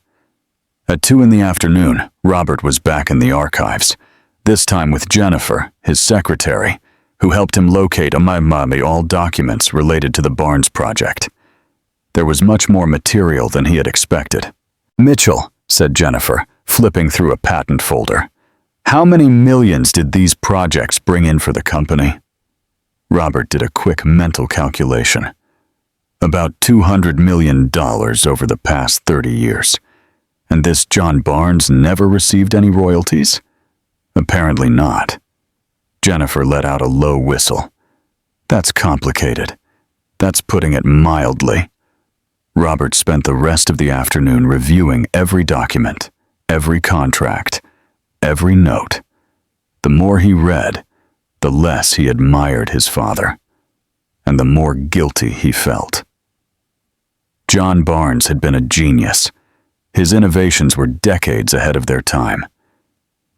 At 2 p.m, Robert was back in the archives, this time with Jennifer, his secretary, who helped him locate all documents related to the Barnes project. There was much more material than he had expected. "Mitchell," said Jennifer, flipping through a patent folder. "How many millions did these projects bring in for the company?" Robert did a quick mental calculation. About $200 million over the past 30 years. And this John Barnes never received any royalties? Apparently not. Jennifer let out a low whistle. That's complicated. That's putting it mildly. Robert spent the rest of the afternoon reviewing every document, every contract, every note. The more he read, the less he admired his father, and the more guilty he felt. John Barnes had been a genius. His innovations were decades ahead of their time.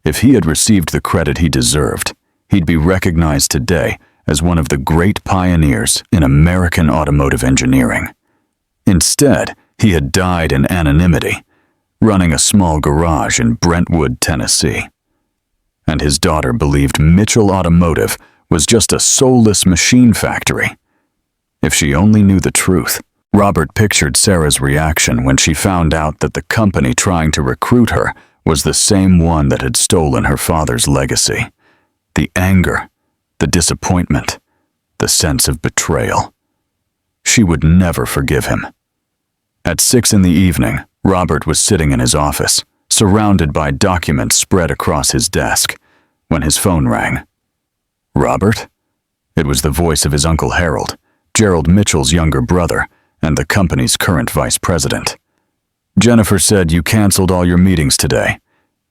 If he had received the credit he deserved, he'd be recognized today as one of the great pioneers in American automotive engineering. Instead, he had died in anonymity, running a small garage in Brentwood, Tennessee. And his daughter believed Mitchell Automotive was just a soulless machine factory. If she only knew the truth. Robert pictured Sarah's reaction when she found out that the company trying to recruit her was the same one that had stolen her father's legacy. The anger, the disappointment, the sense of betrayal. She would never forgive him. At 6 p.m, Robert was sitting in his office, surrounded by documents spread across his desk, when his phone rang. "Robert?" It was the voice of his Uncle Harold, Gerald Mitchell's younger brother, and the company's current vice president. "Jennifer said you canceled all your meetings today.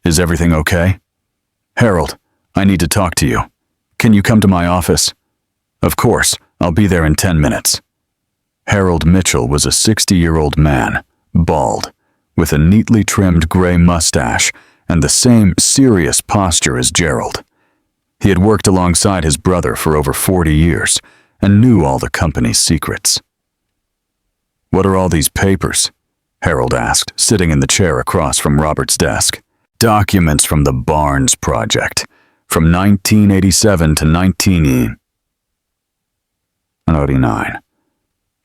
Is everything okay?" "Harold, I need to talk to you. Can you come to my office?" "Of course, I'll be there in 10 minutes. Harold Mitchell was a 60-year-old man, bald, with a neatly trimmed gray mustache and the same serious posture as Gerald. He had worked alongside his brother for over 40 years and knew all the company's secrets. "What are all these papers?" Harold asked, sitting in the chair across from Robert's desk. "Documents from the Barnes project, from 1987 to 19... 99.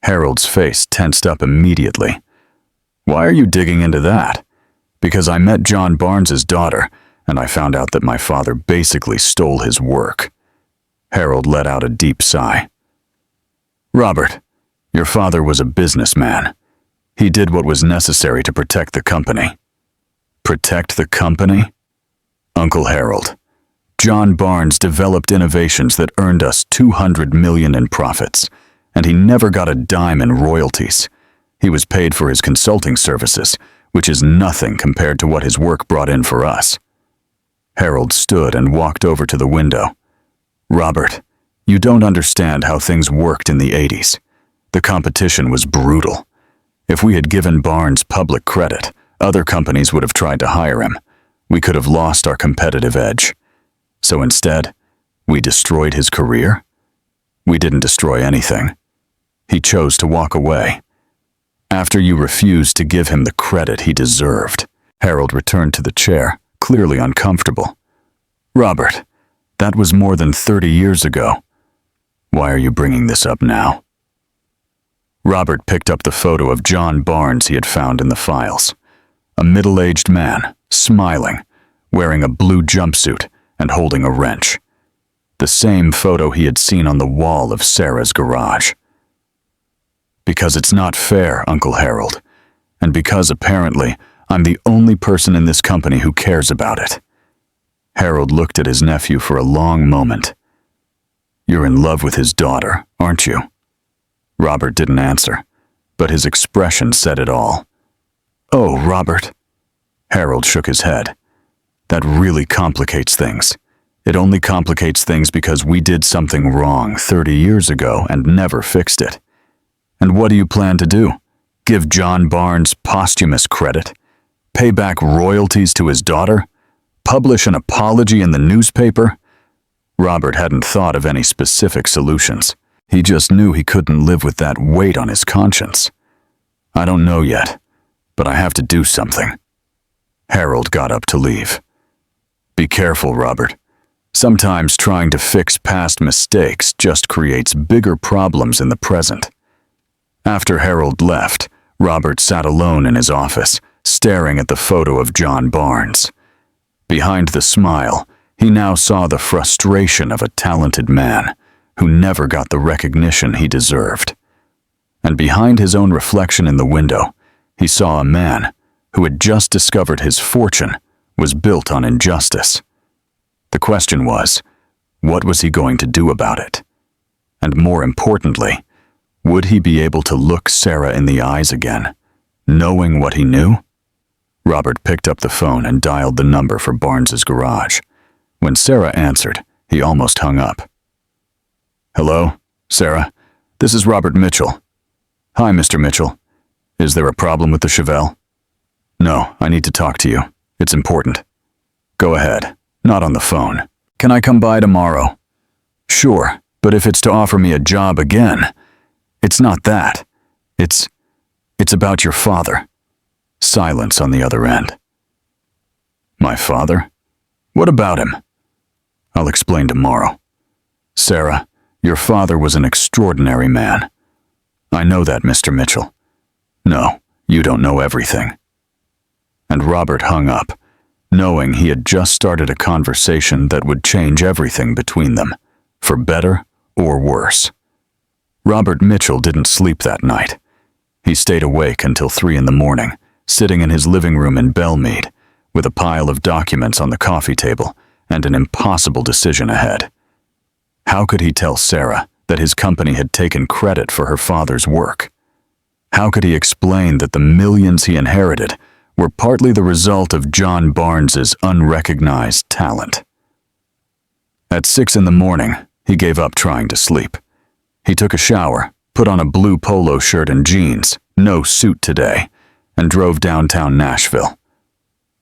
Harold's face tensed up immediately. Why are you digging into that? Because I met John Barnes's daughter, and I found out that my father basically stole his work. Harold let out a deep sigh. Robert, your father was a businessman. He did what was necessary to protect the company. Protect the company? Uncle Harold, John Barnes developed innovations that earned us $200 million in profits, and he never got a dime in royalties. He was paid for his consulting services, which is nothing compared to what his work brought in for us. Harold stood and walked over to the window. Robert, you don't understand how things worked in the 80s. The competition was brutal. If we had given Barnes public credit, other companies would have tried to hire him. We could have lost our competitive edge. So instead, we destroyed his career? We didn't destroy anything. He chose to walk away. After you refused to give him the credit he deserved. Harold returned to the chair, clearly uncomfortable. Robert, that was more than 30 years ago. Why are you bringing this up now? Robert picked up the photo of John Barnes he had found in the files. A middle-aged man, smiling, wearing a blue jumpsuit and holding a wrench. The same photo he had seen on the wall of Sarah's garage. Because it's not fair, Uncle Harold, and because apparently I'm the only person in this company who cares about it. Harold looked at his nephew for a long moment. You're in love with his daughter, aren't you? Robert didn't answer, but his expression said it all. Oh, Robert. Harold shook his head. That really complicates things. It only complicates things because we did something wrong 30 years ago and never fixed it. And what do you plan to do? Give John Barnes posthumous credit? Pay back royalties to his daughter? Publish an apology in the newspaper? Robert hadn't thought of any specific solutions. He just knew he couldn't live with that weight on his conscience. I don't know yet, but I have to do something. Harold got up to leave. Be careful, Robert. Sometimes trying to fix past mistakes just creates bigger problems in the present. After Harold left, Robert sat alone in his office, staring at the photo of John Barnes. Behind the smile, he now saw the frustration of a talented man who never got the recognition he deserved. And behind his own reflection in the window, he saw a man who had just discovered his fortune was built on injustice. The question was, what was he going to do about it? And more importantly, would he be able to look Sarah in the eyes again, knowing what he knew? Robert picked up the phone and dialed the number for Barnes's garage. When Sarah answered, he almost hung up. Hello, Sarah. This is Robert Mitchell. Hi, Mr. Mitchell. Is there a problem with the Chevelle? No, I need to talk to you. It's important. Go ahead. Not on the phone. Can I come by tomorrow? Sure, but if it's to offer me a job again, it's not that. It's about your father. Silence on the other end. My father? What about him? I'll explain tomorrow. Sarah, your father was an extraordinary man. I know that, Mr. Mitchell. No, you don't know everything. And Robert hung up, knowing he had just started a conversation that would change everything between them, for better or worse. Robert Mitchell didn't sleep that night. He stayed awake until 3 a.m, sitting in his living room in Belmead, with a pile of documents on the coffee table and an impossible decision ahead. How could he tell Sarah that his company had taken credit for her father's work? How could he explain that the millions he inherited were partly the result of John Barnes's unrecognized talent? At 6 a.m, he gave up trying to sleep. He took a shower, put on a blue polo shirt and jeans, no suit today, and drove downtown Nashville.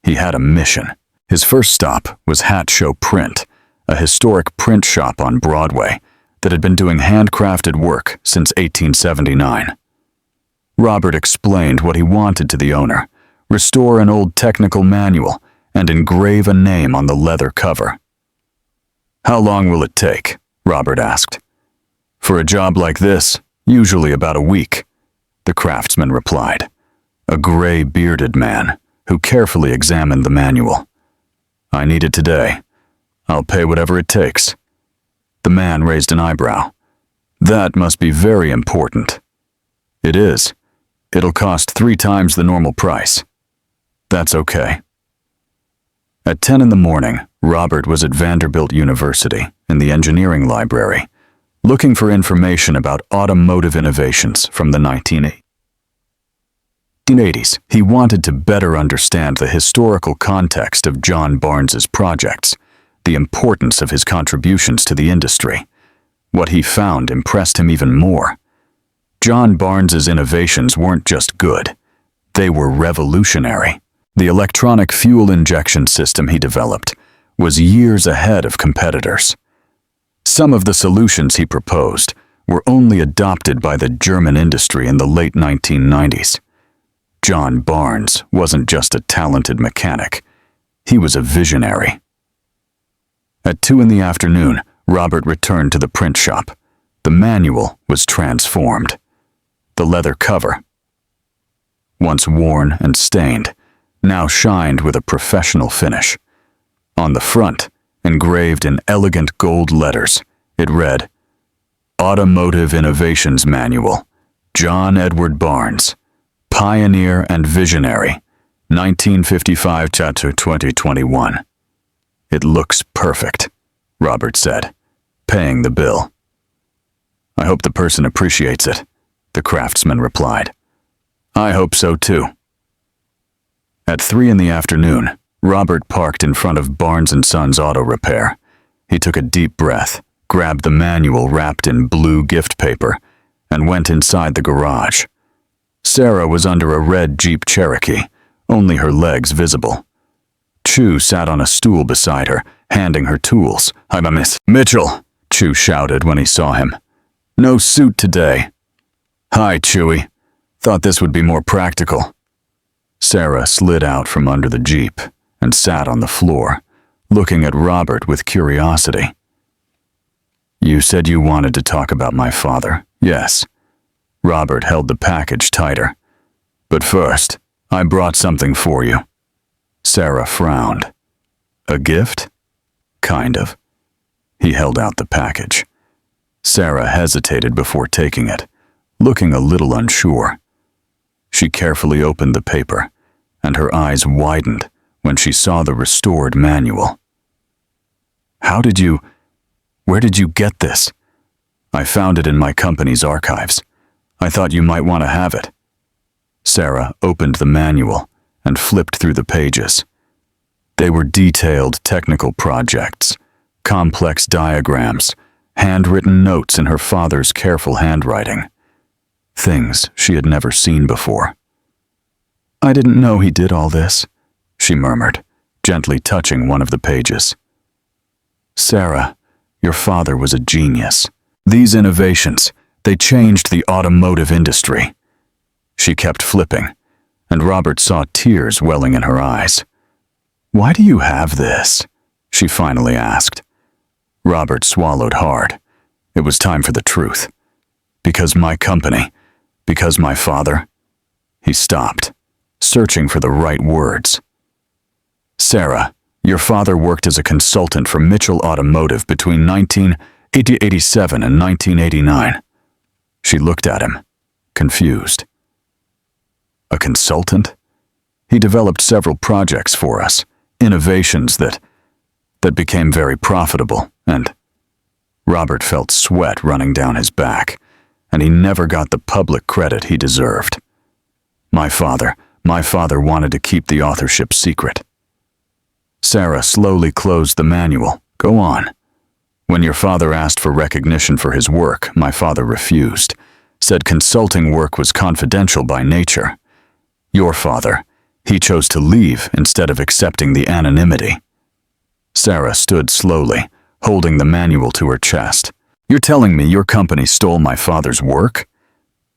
He had a mission. His first stop was Hat Show Print, a historic print shop on Broadway that had been doing handcrafted work since 1879. Robert explained what he wanted to the owner: restore an old technical manual and engrave a name on the leather cover. How long will it take? Robert asked. For a job like this, usually about a week, the craftsman replied, a gray bearded man who carefully examined the manual. I need it today. I'll pay whatever it takes. The man raised an eyebrow. That must be very important. It is. It'll cost 3 times the normal price. That's okay. At 10 in the morning, Robert was at Vanderbilt University in the engineering library, looking for information about automotive innovations from the 1980s. He wanted to better understand the historical context of John Barnes's projects, the importance of his contributions to the industry. What he found impressed him even more. John Barnes's innovations weren't just good, they were revolutionary. The electronic fuel injection system he developed was years ahead of competitors. Some of the solutions he proposed were only adopted by the German industry in the late 1990s. John Barnes wasn't just a talented mechanic, he was a visionary. At 2 in the afternoon, Robert returned to the print shop. The manual was transformed. The leather cover, once worn and stained, now shined with a professional finish. On the front, engraved in elegant gold letters, it read, Automotive Innovations Manual, John Edward Barnes, Pioneer and Visionary, 1955 to 2021. It looks perfect, Robert said, paying the bill. I hope the person appreciates it, the craftsman replied. I hope so too. At 3 in the afternoon, Robert parked in front of Barnes & Sons Auto Repair. He took a deep breath, grabbed the manual wrapped in blue gift paper, and went inside the garage. Sarah was under a red Jeep Cherokee, only her legs visible. Chu sat on a stool beside her, handing her tools. I'm a Miss Mitchell, Chu shouted when he saw him. No suit today. Hi, Chewy. Thought this would be more practical. Sarah slid out from under the Jeep and sat on the floor, looking at Robert with curiosity. You said you wanted to talk about my father, yes. Robert held the package tighter. But first, I brought something for you. Sarah frowned. A gift? Kind of. He held out the package. Sarah hesitated before taking it, looking a little unsure. She carefully opened the paper, and her eyes widened when she saw the restored manual. Where did you get this? I found it in my company's archives. I thought you might want to have it. Sarah opened the manual and flipped through the pages. They were detailed technical projects, complex diagrams, handwritten notes in her father's careful handwriting. Things she had never seen before. I didn't know he did all this, she murmured, gently touching one of the pages. Sarah, your father was a genius. These innovations, they changed the automotive industry. She kept flipping, and Robert saw tears welling in her eyes. Why do you have this? She finally asked. Robert swallowed hard. It was time for the truth. Because my company, because my father. He stopped, searching for the right words. Sarah, your father worked as a consultant for Mitchell Automotive between 1987 and 1989. She looked at him, confused. A consultant? He developed several projects for us, innovations that became very profitable, and Robert felt sweat running down his back, and he never got the public credit he deserved. My father wanted to keep the authorship secret. Sarah slowly closed the manual. Go on. When your father asked for recognition for his work, my father refused, said consulting work was confidential by nature. Your father, he chose to leave instead of accepting the anonymity. Sarah stood slowly, holding the manual to her chest. You're telling me your company stole my father's work?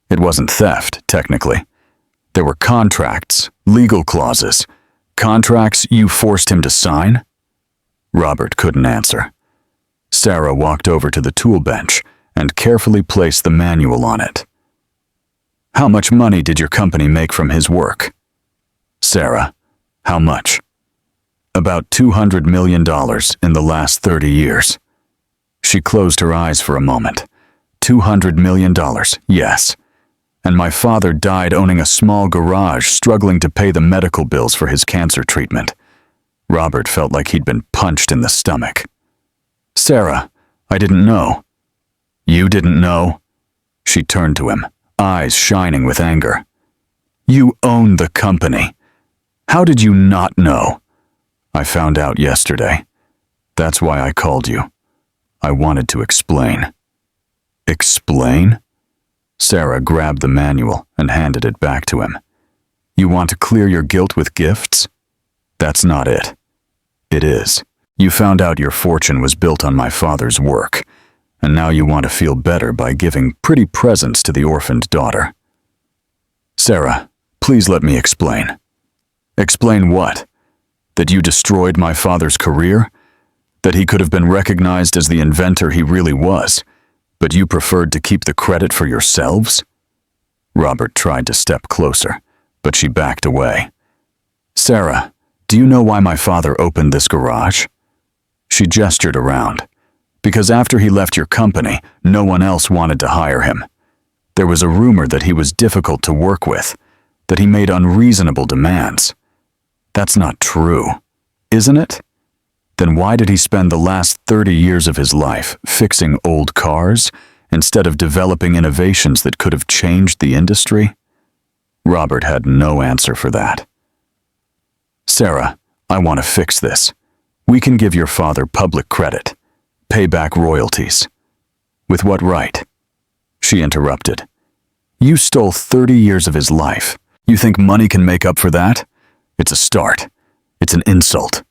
It wasn't theft, technically. There were contracts, legal clauses, contracts you forced him to sign? Robert couldn't answer. Sarah walked over to the tool bench and carefully placed the manual on it. How much money did your company make from his work? Sarah, how much? About $200 million in the last 30 years. She closed her eyes for a moment. $200 million, yes. And my father died owning a small garage, struggling to pay the medical bills for his cancer treatment. Robert felt like he'd been punched in the stomach. Sarah, I didn't know. You didn't know? She turned to him, eyes shining with anger. You own the company. How did you not know? I found out yesterday. That's why I called you. I wanted to explain. Explain? Sarah grabbed the manual and handed it back to him. You want to clear your guilt with gifts? That's not it. It is. You found out your fortune was built on my father's work, and now you want to feel better by giving pretty presents to the orphaned daughter. Sarah, please let me explain. Explain what? That you destroyed my father's career? That he could have been recognized as the inventor he really was, but you preferred to keep the credit for yourselves? Robert tried to step closer, but she backed away. Sarah, do you know why my father opened this garage? She gestured around. Because after he left your company, no one else wanted to hire him. There was a rumor that he was difficult to work with, that he made unreasonable demands. That's not true, isn't it? Then why did he spend the last 30 years of his life fixing old cars instead of developing innovations that could have changed the industry? Robert had no answer for that. Sarah, I want to fix this. We can give your father public credit, pay back royalties. With what right? She interrupted. You stole 30 years of his life. You think money can make up for that? It's a start. It's an insult.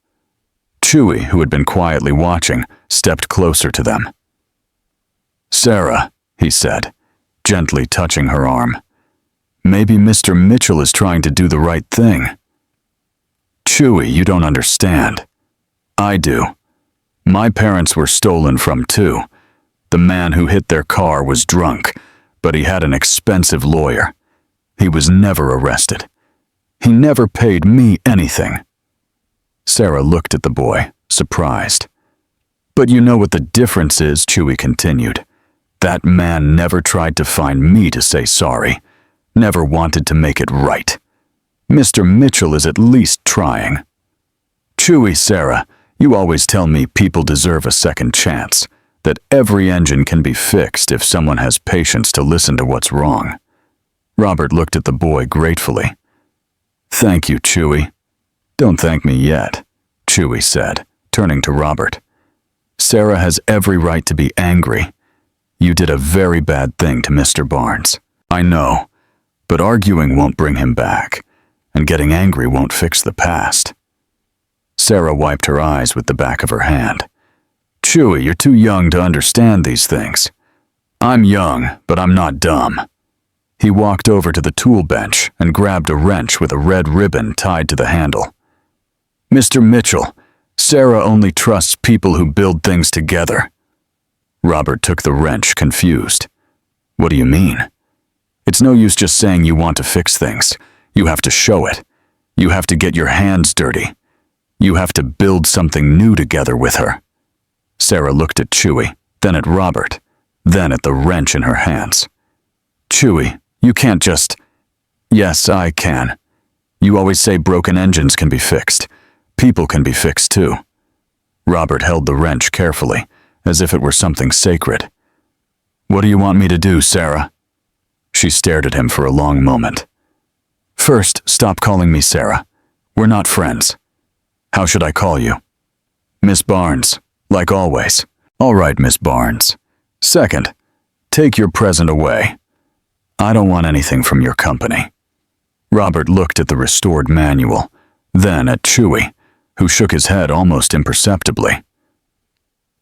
Chewy, who had been quietly watching, stepped closer to them. Sarah, he said, gently touching her arm. Maybe Mr. Mitchell is trying to do the right thing. Chewy, you don't understand. I do. My parents were stolen from too. The man who hit their car was drunk, but he had an expensive lawyer. He was never arrested. He never paid me anything. Sarah looked at the boy, surprised. But you know what the difference is, Chewy continued. That man never tried to find me to say sorry, never wanted to make it right. Mr. Mitchell is at least trying. Chewy, Sarah, you always tell me people deserve a second chance, that every engine can be fixed if someone has patience to listen to what's wrong. Robert looked at the boy gratefully. Thank you, Chewy. Don't thank me yet, Chewy said, turning to Robert. Sarah has every right to be angry. You did a very bad thing to Mr. Barnes. I know, but arguing won't bring him back, and getting angry won't fix the past. Sarah wiped her eyes with the back of her hand. Chewy, you're too young to understand these things. I'm young, but I'm not dumb. He walked over to the tool bench and grabbed a wrench with a red ribbon tied to the handle. Mr. Mitchell, Sarah only trusts people who build things together. Robert took the wrench, confused. What do you mean? It's no use just saying you want to fix things. You have to show it. You have to get your hands dirty. You have to build something new together with her. Sarah looked at Chewy, then at Robert, then at the wrench in her hands. Chewy, you can't just... Yes, I can. You always say broken engines can be fixed. People can be fixed too. Robert held the wrench carefully, as if it were something sacred. What do you want me to do, Sarah? She stared at him for a long moment. First, stop calling me Sarah. We're not friends. How should I call you? Miss Barnes, like always. All right, Miss Barnes. Second, take your present away. I don't want anything from your company. Robert looked at the restored manual, then at Chewy, who shook his head almost imperceptibly.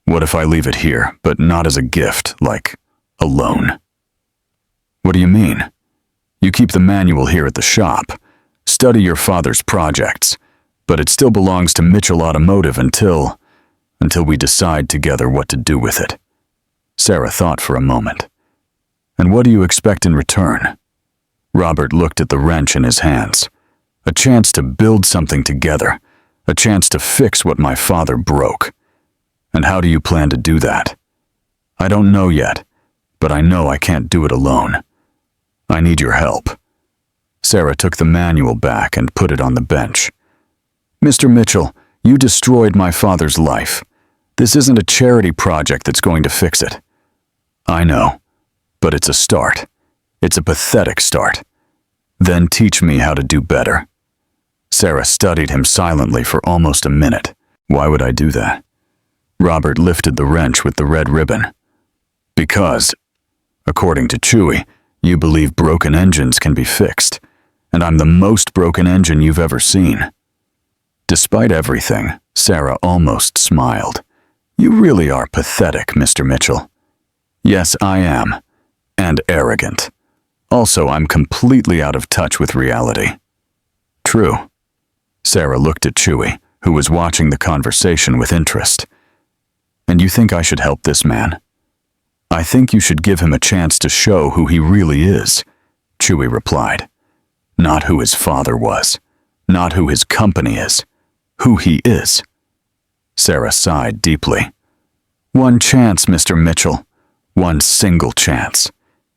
What if I leave it here, but not as a gift, like a loan? What do you mean? You keep the manual here at the shop, study your father's projects, but it still belongs to Mitchell Automotive until we decide together what to do with it. Sarah thought for a moment. And what do you expect in return? Robert looked at the wrench in his hands. A chance to build something together. A chance to fix what my father broke. And how do you plan to do that? I don't know yet, but I know I can't do it alone. I need your help. Sarah took the manual back and put it on the bench. Mr. Mitchell, you destroyed my father's life. This isn't a charity project that's going to fix it. I know, but it's a start. It's a pathetic start. Then teach me how to do better. Sarah studied him silently for almost a minute. Why would I do that? Robert lifted the wrench with the red ribbon. Because, according to Chewy, you believe broken engines can be fixed, and I'm the most broken engine you've ever seen. Despite everything, Sarah almost smiled. You really are pathetic, Mr. Mitchell. Yes, I am. And arrogant. Also, I'm completely out of touch with reality. True. Sarah looked at Chewy, who was watching the conversation with interest. And you think I should help this man? I think you should give him a chance to show who he really is, Chewy replied. Not who his father was. Not who his company is. Who he is. Sarah sighed deeply. One chance, Mr. Mitchell. One single chance.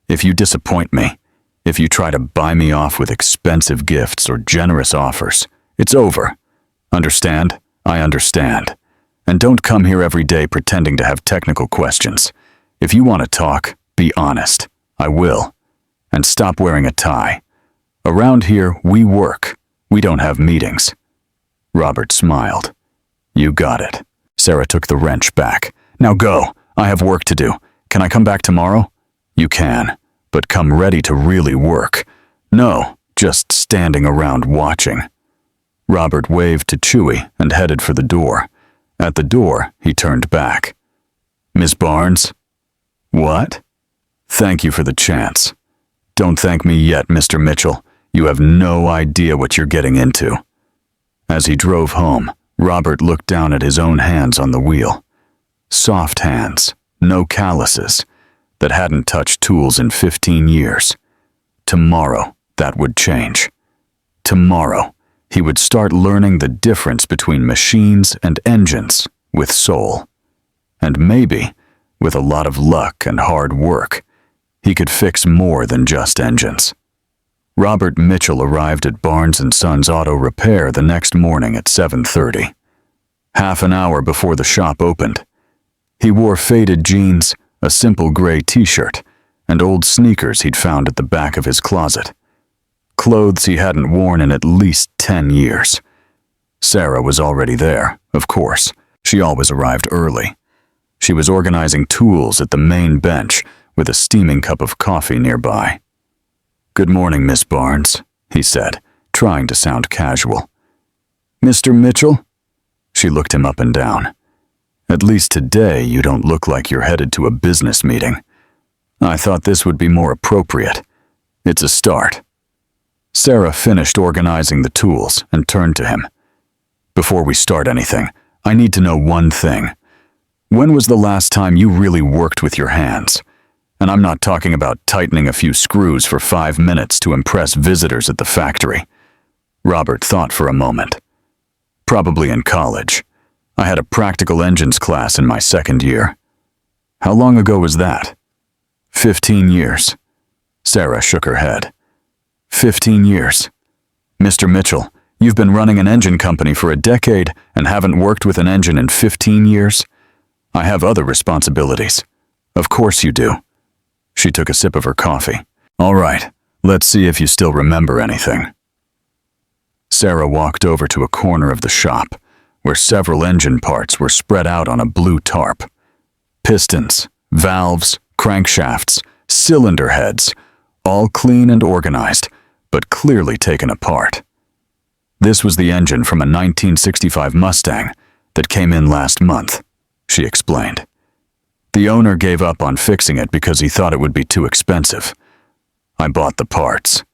If you disappoint me, if you try to buy me off with expensive gifts or generous offers, it's over. Understand? I understand. And don't come here every day pretending to have technical questions. If you want to talk, be honest. I will. And stop wearing a tie. Around here, we work. We don't have meetings. Robert smiled. You got it. Sarah took the wrench back. Now go. I have work to do. Can I come back tomorrow? You can, but come ready to really work. No, just standing around watching. Robert waved to Chewy and headed for the door. At the door, he turned back. Miss Barnes? What? Thank you for the chance. Don't thank me yet, Mr. Mitchell. You have no idea what you're getting into. As he drove home, Robert looked down at his own hands on the wheel. Soft hands, no calluses, that hadn't touched tools in 15 years. Tomorrow, that would change. Tomorrow, he would start learning the difference between machines and engines with soul. And maybe, with a lot of luck and hard work, he could fix more than just engines. Robert Mitchell arrived at Barnes & Sons Auto Repair the next morning at 7:30, half an hour before the shop opened. He wore faded jeans, a simple gray t-shirt, and old sneakers he'd found at the back of his closet. Clothes he hadn't worn in at least 10 years. Sarah was already there, of course. She always arrived early. She was organizing tools at the main bench with a steaming cup of coffee nearby. Good morning, Miss Barnes, he said, trying to sound casual. Mr. Mitchell? She looked him up and down. At least today you don't look like you're headed to a business meeting. I thought this would be more appropriate. It's a start. Sarah finished organizing the tools and turned to him. Before we start anything, I need to know one thing. When was the last time you really worked with your hands? And I'm not talking about tightening a few screws for 5 minutes to impress visitors at the factory. Robert thought for a moment. Probably in college. I had a practical engines class in my second year. How long ago was that? 15 years. Sarah shook her head. 15 years. Mr. Mitchell, you've been running an engine company for a decade and haven't worked with an engine in 15 years? I have other responsibilities. Of course you do. She took a sip of her coffee. All right, let's see if you still remember anything. Sarah walked over to a corner of the shop, where several engine parts were spread out on a blue tarp. Pistons, valves, crankshafts, cylinder heads, all clean and organized, but clearly taken apart. This was the engine from a 1965 Mustang that came in last month, she explained. The owner gave up on fixing it because he thought it would be too expensive. I bought the parts.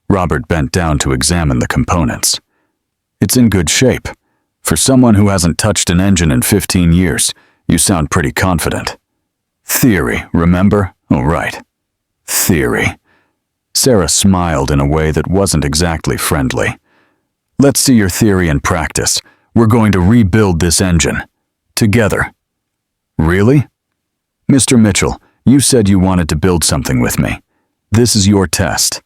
Robert bent down to examine the components. It's in good shape. For someone who hasn't touched an engine in 15 years, you sound pretty confident. Theory, remember? Oh, right. Theory. Sarah smiled in a way that wasn't exactly friendly. Let's see your theory in practice. We're going to rebuild this engine. Together. Really? Mr. Mitchell, you said you wanted to build something with me. This is your test.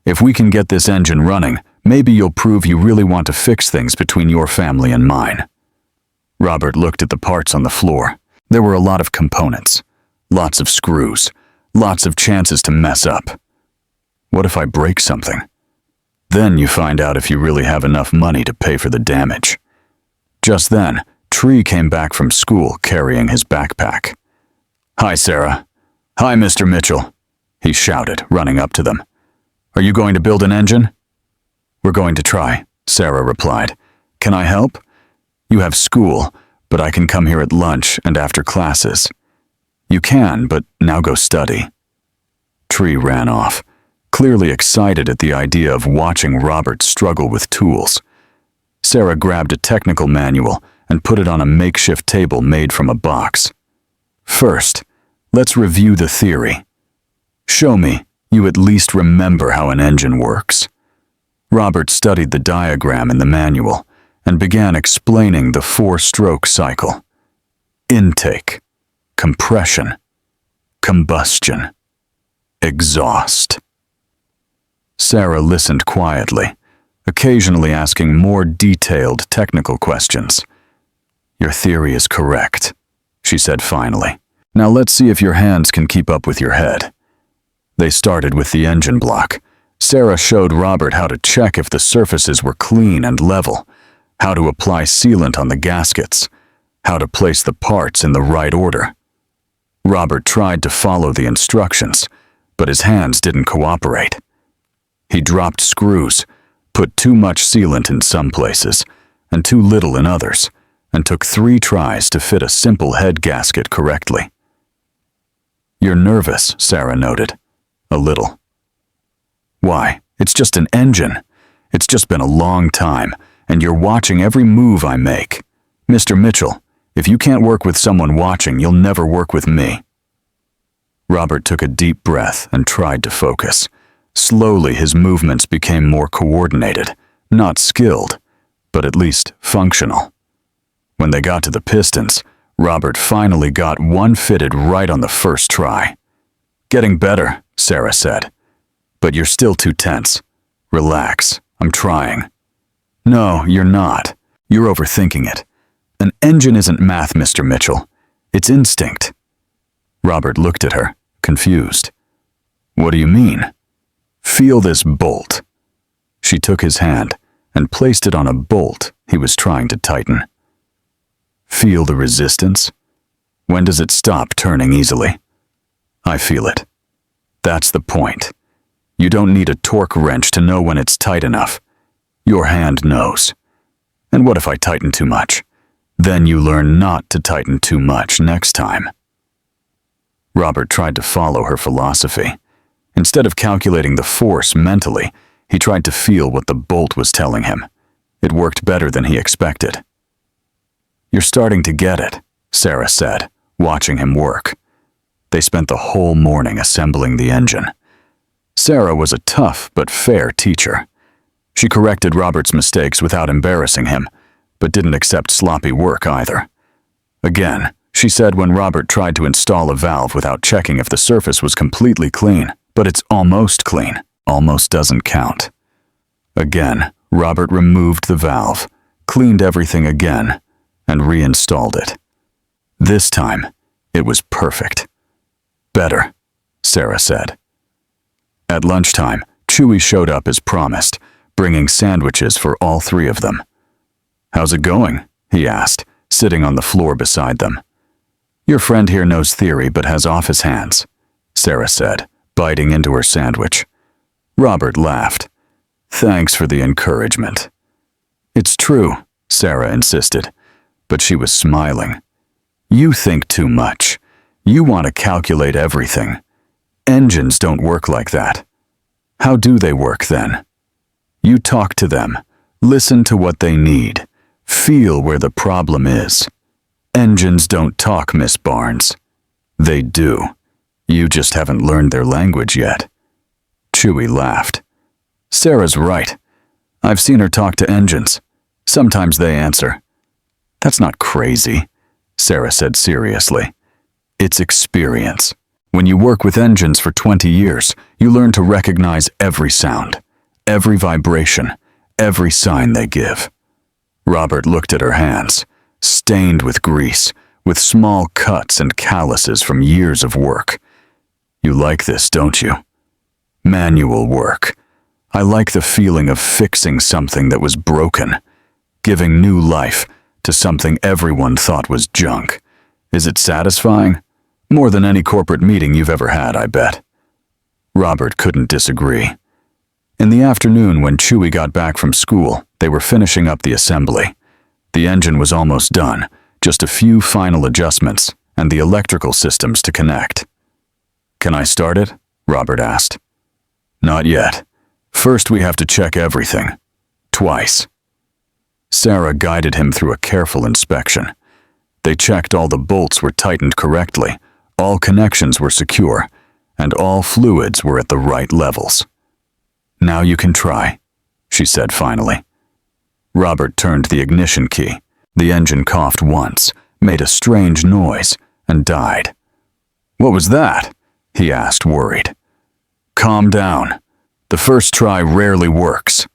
If we can get this engine running, maybe you'll prove you really want to fix things between your family and mine. Robert looked at the parts on the floor. There were a lot of components, lots of screws, lots of chances to mess up. What if I break something? Then you find out if you really have enough money to pay for the damage. Just then, Tree came back from school carrying his backpack. Hi, Sarah. Hi, Mr. Mitchell, he shouted, running up to them. Are you going to build an engine? We're going to try, Sarah replied. Can I help? You have school, but I can come here at lunch and after classes. You can, but now go study. Tree ran off, clearly excited at the idea of watching Robert struggle with tools. Sarah grabbed a technical manual and put it on a makeshift table made from a box. First, let's review the theory. Show me you at least remember how an engine works. Robert studied the diagram in the manual and began explaining the 4-stroke cycle. Intake, compression, combustion, exhaust. Sarah listened quietly, occasionally asking more detailed technical questions. Your theory is correct, she said finally. Now let's see if your hands can keep up with your head. They started with the engine block. Sarah showed Robert how to check if the surfaces were clean and level, how to apply sealant on the gaskets, how to place the parts in the right order. Robert tried to follow the instructions, but his hands didn't cooperate. He dropped screws, put too much sealant in some places, and too little in others, and took 3 tries to fit a simple head gasket correctly. You're nervous, Sarah noted. A little. Why? It's just an engine. It's just been a long time, and you're watching every move I make. Mr. Mitchell, if you can't work with someone watching, you'll never work with me. Robert took a deep breath and tried to focus. Slowly, his movements became more coordinated, not skilled, but at least functional. When they got to the pistons, Robert finally got one fitted right on the first try. Getting better, Sarah said. But you're still too tense. Relax, I'm trying. No, you're not. You're overthinking it. An engine isn't math, Mr. Mitchell. It's instinct. Robert looked at her, confused. What do you mean? Feel this bolt. She took his hand and placed it on a bolt he was trying to tighten. Feel the resistance? When does it stop turning easily? I feel it. That's the point. You don't need a torque wrench to know when it's tight enough. Your hand knows. And what if I tighten too much? Then you learn not to tighten too much next time. Robert tried to follow her philosophy. Instead of calculating the force mentally, he tried to feel what the bolt was telling him. It worked better than he expected. You're starting to get it, Sarah said, watching him work. They spent the whole morning assembling the engine. Sarah was a tough but fair teacher. She corrected Robert's mistakes without embarrassing him, but didn't accept sloppy work either. Again, she said when Robert tried to install a valve without checking if the surface was completely clean, but it's almost clean. Almost doesn't count. Again, Robert removed the valve, cleaned everything again, and reinstalled it. This time, it was perfect. Better, Sarah said. At lunchtime, Chewy showed up as promised, bringing sandwiches for all 3 of them. How's it going? He asked, sitting on the floor beside them. Your friend here knows theory but has office hands, Sarah said, biting into her sandwich. Robert laughed. Thanks for the encouragement. It's true, Sarah insisted, but she was smiling. You think too much. You want to calculate everything. Engines don't work like that. How do they work then? You talk to them, listen to what they need, feel where the problem is. Engines don't talk, Miss Barnes. They do. You just haven't learned their language yet. Chewie laughed. Sarah's right. I've seen her talk to engines. Sometimes they answer. That's not crazy, Sarah said seriously. It's experience. When you work with engines for 20 years, you learn to recognize every sound, every vibration, every sign they give. Robert looked at her hands, stained with grease, with small cuts and calluses from years of work. You like this, don't you? Manual work. I like the feeling of fixing something that was broken, giving new life to something everyone thought was junk. Is it satisfying? More than any corporate meeting you've ever had, I bet. Robert couldn't disagree. In the afternoon, when Chewie got back from school, they were finishing up the assembly. The engine was almost done, just a few final adjustments, and the electrical systems to connect. Can I start it? Robert asked. Not yet. First, we have to check everything. Twice. Sarah guided him through a careful inspection. They checked all the bolts were tightened correctly, all connections were secure, and all fluids were at the right levels. Now you can try, she said finally. Robert turned the ignition key. The engine coughed once, made a strange noise, and died. What was that? He asked, worried. Calm down. The first try rarely works.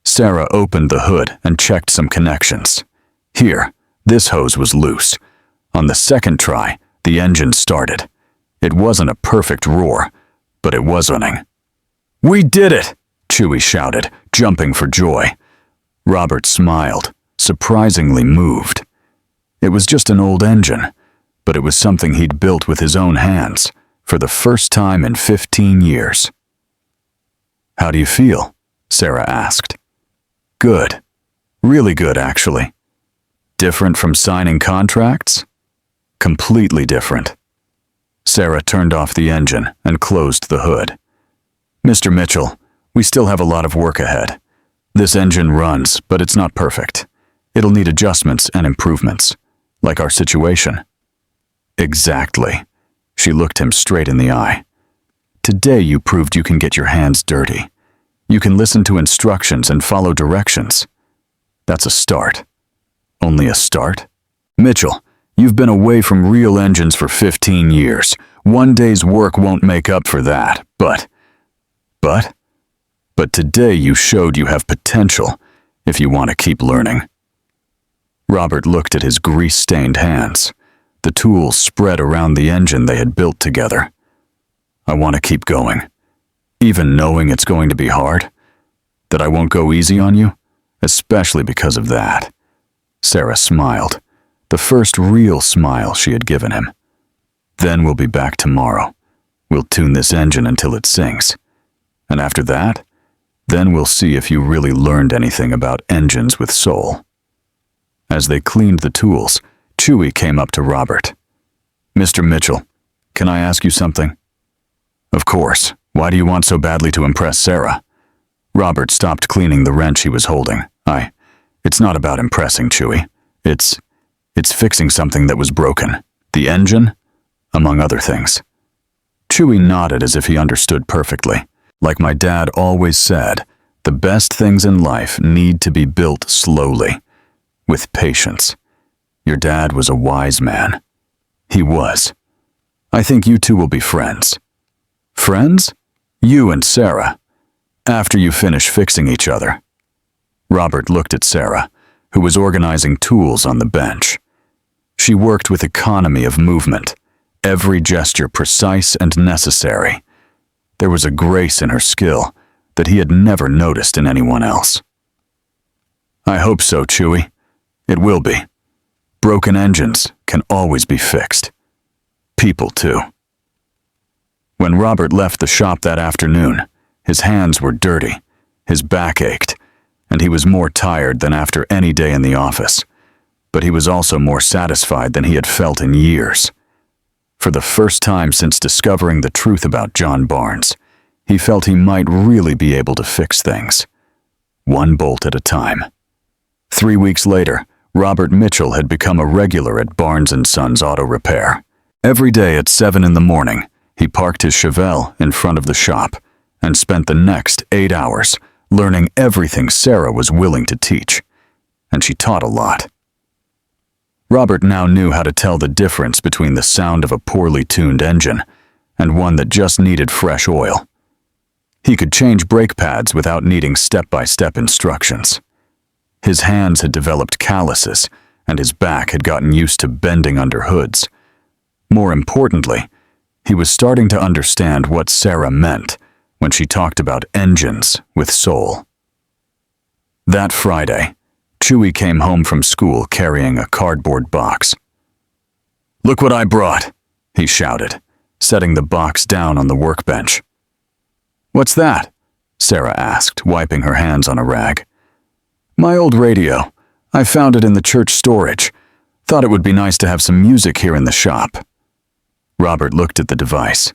Sarah opened the hood and checked some connections. Here, this hose was loose. On the second try, the engine started. It wasn't a perfect roar, but it was running. We did it! Chewie shouted, jumping for joy. Robert smiled, surprisingly moved. It was just an old engine, but it was something he'd built with his own hands for the first time in 15 years. How do you feel? Sarah asked. Good. Really good, actually. Different from signing contracts? Completely different. Sarah turned off the engine and closed the hood. Mr. Mitchell, we still have a lot of work ahead. This engine runs, but it's not perfect. It'll need adjustments and improvements, like our situation. Exactly. She looked him straight in the eye. Today you proved you can get your hands dirty. You can listen to instructions and follow directions. That's a start. Only a start? Mitchell, you've been away from real engines for 15 years. One day's work won't make up for that, but today you showed you have potential if you want to keep learning. Robert looked at his grease-stained hands, the tools spread around the engine they had built together. I want to keep going, even knowing it's going to be hard, that I won't go easy on you, especially because of that. Sarah smiled, the first real smile she had given him. Then we'll be back tomorrow. We'll tune this engine until it sings. And after that, then we'll see if you really learned anything about engines with soul. As they cleaned the tools, Chewie came up to Robert. Mr. Mitchell, can I ask you something? Of course. Why do you want so badly to impress Sarah? Robert stopped cleaning the wrench he was holding. It's not about impressing, Chewie. It's fixing something that was broken. The engine, among other things. Chewie nodded as if he understood perfectly. Like my dad always said, the best things in life need to be built slowly, with patience. Your dad was a wise man. He was. I think you two will be friends. Friends? You and Sarah. After you finish fixing each other. Robert looked at Sarah, who was organizing tools on the bench. She worked with economy of movement, every gesture precise and necessary. There was a grace in her skill that he had never noticed in anyone else. I hope so, Chewie. It will be. Broken engines can always be fixed. People, too. When Robert left the shop that afternoon, his hands were dirty, his back ached, and he was more tired than after any day in the office. But he was also more satisfied than he had felt in years. For the first time since discovering the truth about John Barnes, he felt he might really be able to fix things, one bolt at a time. 3 weeks later, Robert Mitchell had become a regular at Barnes & Sons Auto Repair. Every day at 7 in the morning, he parked his Chevelle in front of the shop and spent the next 8 hours learning everything Sarah was willing to teach. And she taught a lot. Robert now knew how to tell the difference between the sound of a poorly tuned engine and one that just needed fresh oil. He could change brake pads without needing step-by-step instructions. His hands had developed calluses, and his back had gotten used to bending under hoods. More importantly, he was starting to understand what Sarah meant when she talked about engines with soul. That Friday, Chewy came home from school carrying a cardboard box. "Look what I brought," he shouted, setting the box down on the workbench. "What's that?" Sarah asked, wiping her hands on a rag. "My old radio. I found it in the church storage. Thought it would be nice to have some music here in the shop." Robert looked at the device.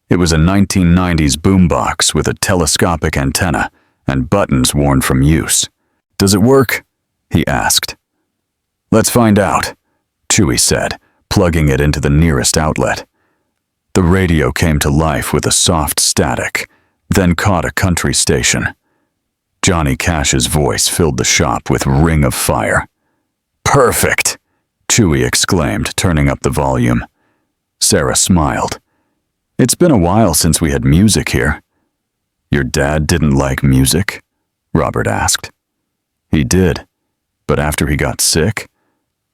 It was a 1990s boombox with a telescopic antenna and buttons worn from use. "Does it work?" he asked. "Let's find out," Chewy said, plugging it into the nearest outlet. The radio came to life with a soft static, then caught a country station. Johnny Cash's voice filled the shop with ring of fire. "Perfect!" Chewy exclaimed, turning up the volume. Sarah smiled. "It's been a while since we had music here." "Your dad didn't like music?" Robert asked. "He did. But after he got sick?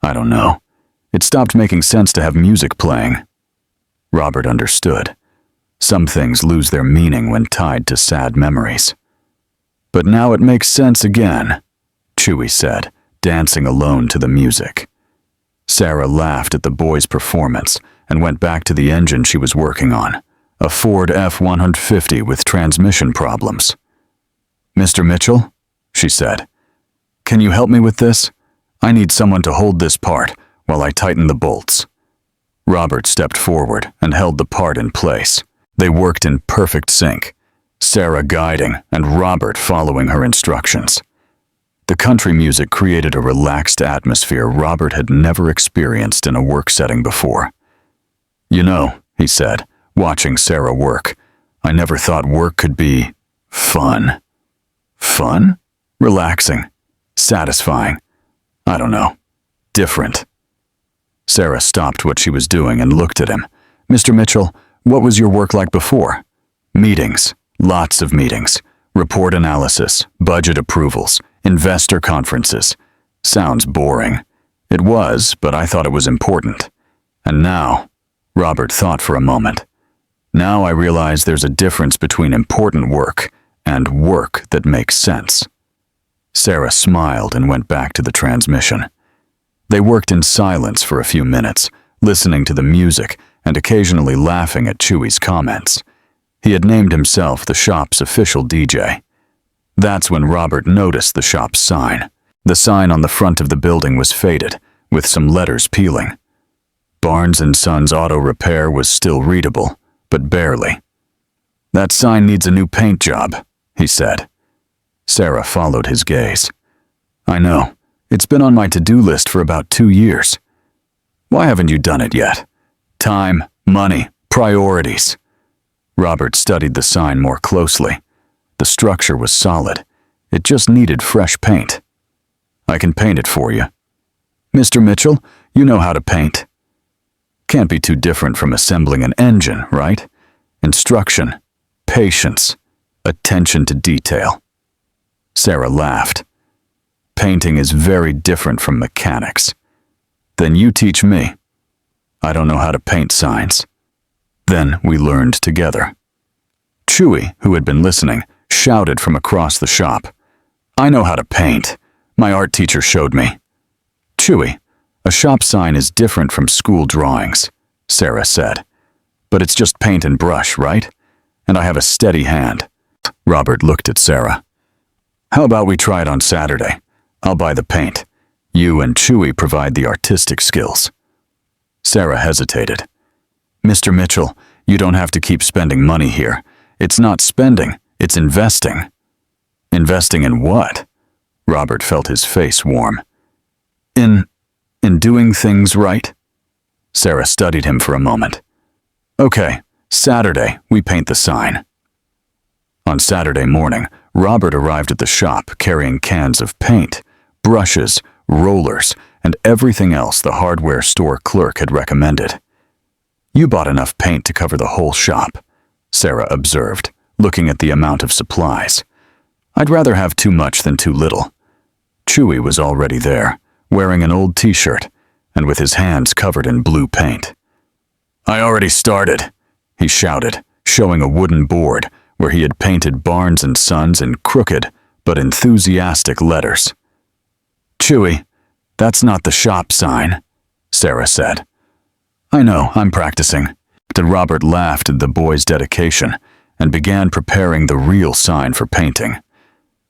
I don't know. It stopped making sense to have music playing." Robert understood. Some things lose their meaning when tied to sad memories. "But now it makes sense again," Chewy said, dancing alone to the music. Sarah laughed at the boy's performance and went back to the engine she was working on, a Ford F-150 with transmission problems. "Mr. Mitchell," she said, "can you help me with this? I need someone to hold this part while I tighten the bolts." Robert stepped forward and held the part in place. They worked in perfect sync, Sarah guiding and Robert following her instructions. The country music created a relaxed atmosphere Robert had never experienced in a work setting before. "You know," he said, watching Sarah work, "I never thought work could be fun." "Fun? Relaxing. Satisfying. I don't know. Different." Sarah stopped what she was doing and looked at him. "Mr. Mitchell, what was your work like before?" "Meetings. Lots of meetings. Report analysis, budget approvals, investor conferences. Sounds boring. It was, but I thought it was important. And now," Robert thought for a moment, "now I realize there's a difference between important work and work that makes sense." Sarah smiled and went back to the transmission. They worked in silence for a few minutes, listening to the music and occasionally laughing at Chewy's comments. He had named himself the shop's official DJ. That's when Robert noticed the shop's sign. The sign on the front of the building was faded, with some letters peeling. Barnes & Sons Auto Repair was still readable, but barely. "That sign needs a new paint job," he said. Sarah followed his gaze. "I know. It's been on my to-do list for about 2 years. Why haven't you done it yet? Time, money, priorities." Robert studied the sign more closely. The structure was solid. It just needed fresh paint. "I can paint it for you." "Mr. Mitchell, you know how to paint." Can't be too different from assembling an engine, right? Instruction, patience, attention to detail. Sarah laughed. "Painting is very different from mechanics." "Then you teach me." "I don't know how to paint signs." Then we learned together. Chewy, who had been listening, shouted from across the shop, "I know how to paint. My art teacher showed me." "Chewy, a shop sign is different from school drawings," Sarah said. "But it's just paint and brush, right? And I have a steady hand." Robert looked at Sarah. "How about we try it on Saturday? I'll buy the paint. You and Chewy provide the artistic skills." Sarah hesitated. "Mr. Mitchell, you don't have to keep spending money here. It's not spending, it's investing." "Investing in what?" Robert felt his face warm. In doing things right." Sarah studied him for a moment. Okay, Saturday, we paint the sign. On Saturday morning, Robert arrived at the shop carrying cans of paint, brushes, rollers, and everything else the hardware store clerk had recommended. You bought enough paint to cover the whole shop, Sarah observed, looking at the amount of supplies. I'd rather have too much than too little. Chewy was already there, wearing an old t-shirt, and with his hands covered in blue paint. I already started, he shouted, showing a wooden board where he had painted Barnes & Sons in crooked but enthusiastic letters. Chewy, that's not the shop sign, Sarah said. I know, I'm practicing. Robert laughed at the boy's dedication and began preparing the real sign for painting.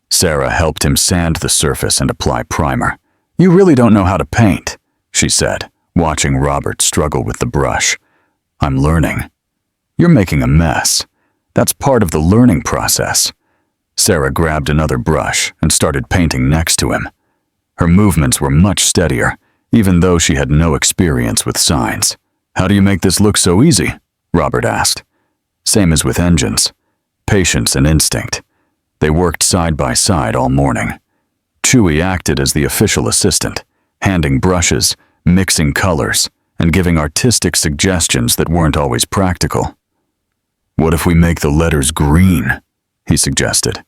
Sarah helped him sand the surface and apply primer. You really don't know how to paint, she said, watching Robert struggle with the brush. I'm learning. You're making a mess. That's part of the learning process. Sarah grabbed another brush and started painting next to him. Her movements were much steadier, even though she had no experience with signs. How do you make this look so easy? Robert asked. Same as with engines. Patience and instinct. They worked side by side all morning. Chewy acted as the official assistant, handing brushes, mixing colors, and giving artistic suggestions that weren't always practical. What if we make the letters green? He suggested.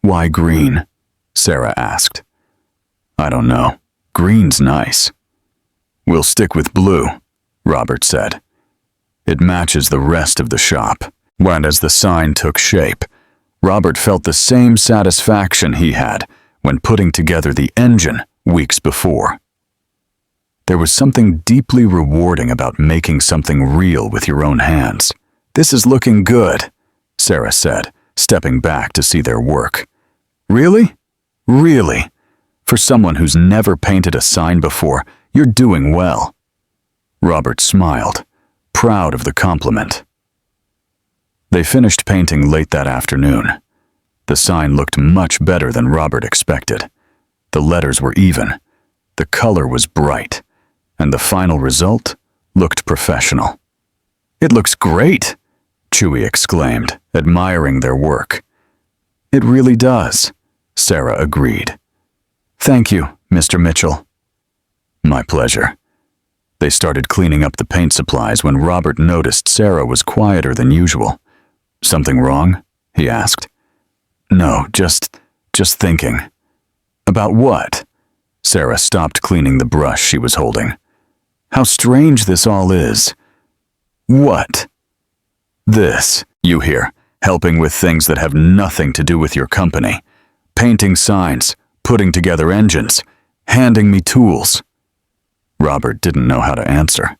Why green? Sarah asked. I don't know. Green's nice. We'll stick with blue, Robert said. It matches the rest of the shop. When as the sign took shape, Robert felt the same satisfaction he had when putting together the engine weeks before. There was something deeply rewarding about making something real with your own hands. This is looking good, Sarah said, stepping back to see their work. Really? Really? For someone who's never painted a sign before, you're doing well. Robert smiled, proud of the compliment. They finished painting late that afternoon. The sign looked much better than Robert expected. The letters were even, the color was bright, and the final result looked professional. It looks great, Chewy exclaimed, admiring their work. It really does, Sarah agreed. Thank you, Mr. Mitchell. My pleasure. They started cleaning up the paint supplies when Robert noticed Sarah was quieter than usual. Something wrong? He asked. No, just thinking. About what? Sarah stopped cleaning the brush she was holding. How strange this all is. What? This, you hear, helping with things that have nothing to do with your company. Painting signs, putting together engines, handing me tools. Robert didn't know how to answer.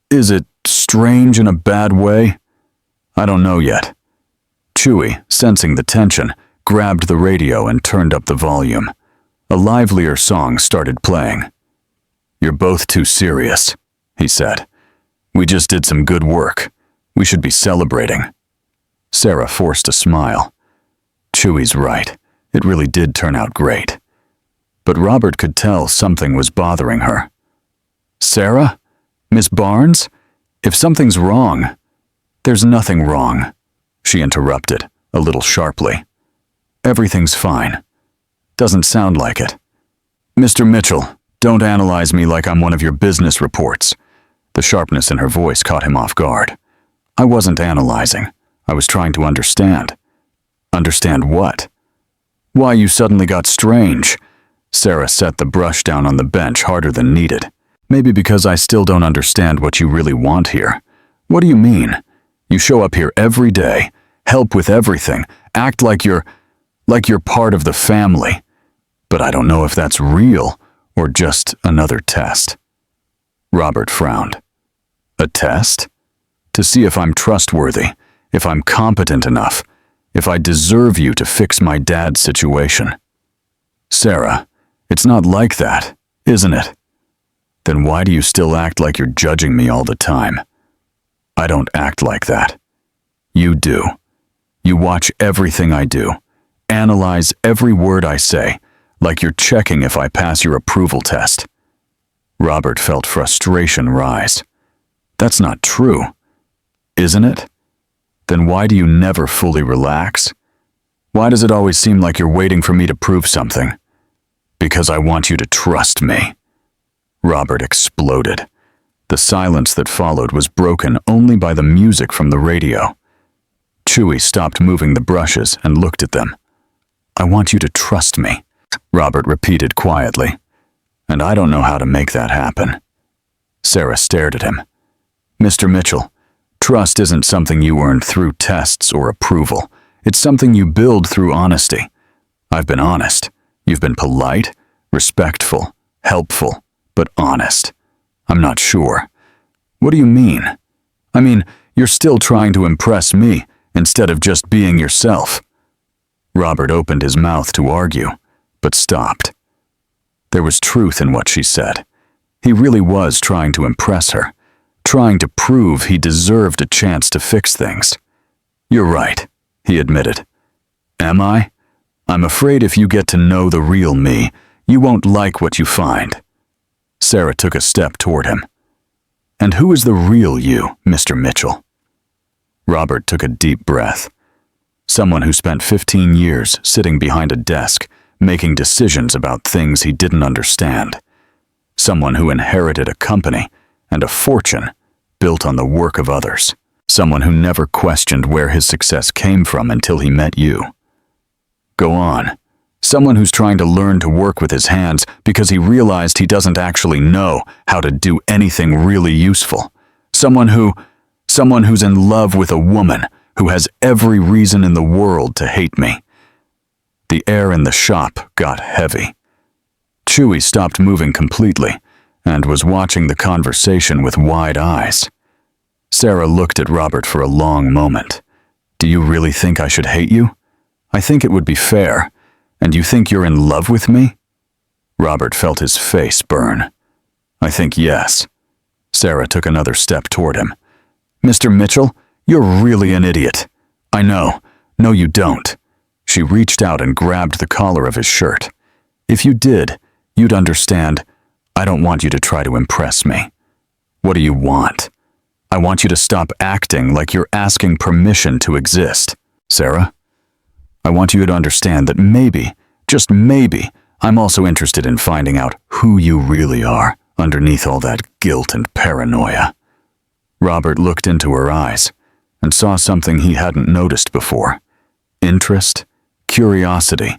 Is it strange in a bad way? I don't know yet. Chewy, sensing the tension, grabbed the radio and turned up the volume. A livelier song started playing. You're both too serious, he said. We just did some good work. We should be celebrating. Sarah forced a smile. Chewy's right. It really did turn out great. But Robert could tell something was bothering her. Sarah? Miss Barnes? If something's wrong... There's nothing wrong, she interrupted, a little sharply. Everything's fine. Doesn't sound like it. Mr. Mitchell, don't analyze me like I'm one of your business reports. The sharpness in her voice caught him off guard. I wasn't analyzing. I was trying to understand. Understand what? Why you suddenly got strange. Sarah set the brush down on the bench harder than needed. Maybe because I still don't understand what you really want here. What do you mean? You show up here every day, help with everything, act like you're part of the family. But I don't know if that's real or just another test. Robert frowned. A test? To see if I'm trustworthy, if I'm competent enough, if I deserve you to fix my dad's situation. Sarah, it's not like that, isn't it? Then why do you still act like you're judging me all the time? I don't act like that. You do. You watch everything I do, analyze every word I say, like you're checking if I pass your approval test. Robert felt frustration rise. That's not true, isn't it? Then why do you never fully relax? Why does it always seem like you're waiting for me to prove something? Because I want you to trust me. Robert exploded. The silence that followed was broken only by the music from the radio. Chewie stopped moving the brushes and looked at them. I want you to trust me, Robert repeated quietly. And I don't know how to make that happen. Sarah stared at him. Mr. Mitchell, trust isn't something you earn through tests or approval. It's something you build through honesty. I've been honest. You've been polite, respectful, helpful, but honest. I'm not sure. What do you mean? I mean, you're still trying to impress me instead of just being yourself. Robert opened his mouth to argue, but stopped. There was truth in what she said. He really was trying to impress her, trying to prove he deserved a chance to fix things. You're right, he admitted. Am I? I'm afraid if you get to know the real me, you won't like what you find. Sarah took a step toward him. And who is the real you, Mr. Mitchell? Robert took a deep breath. Someone who spent 15 years sitting behind a desk, making decisions about things he didn't understand. Someone who inherited a company and a fortune built on the work of others. Someone who never questioned where his success came from until he met you. Go on. Someone who's trying to learn to work with his hands because he realized he doesn't actually know how to do anything really useful. Someone who's in love with a woman who has every reason in the world to hate me. The air in the shop got heavy. Chewie stopped moving completely and was watching the conversation with wide eyes. Sarah looked at Robert for a long moment. Do you really think I should hate you? I think it would be fair. And you think you're in love with me? Robert felt his face burn. I think yes. Sarah took another step toward him. Mr. Mitchell, you're really an idiot. I know. No, you don't. She reached out and grabbed the collar of his shirt. If you did, you'd understand. I don't want you to try to impress me. What do you want? I want you to stop acting like you're asking permission to exist. Sarah? I want you to understand that maybe, just maybe, I'm also interested in finding out who you really are underneath all that guilt and paranoia. Robert looked into her eyes and saw something he hadn't noticed before. Interest, curiosity,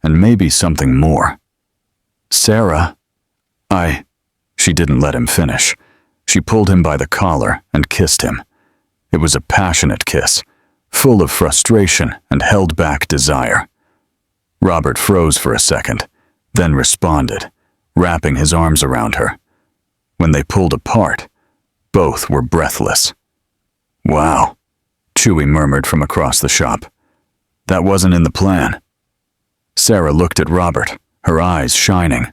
and maybe something more. Sarah, She didn't let him finish. She pulled him by the collar and kissed him. It was a passionate kiss, full of frustration and held back desire. Robert froze for a second, then responded, wrapping his arms around her. When they pulled apart, both were breathless. Wow, Chewie murmured from across the shop. That wasn't in the plan. Sarah looked at Robert, her eyes shining.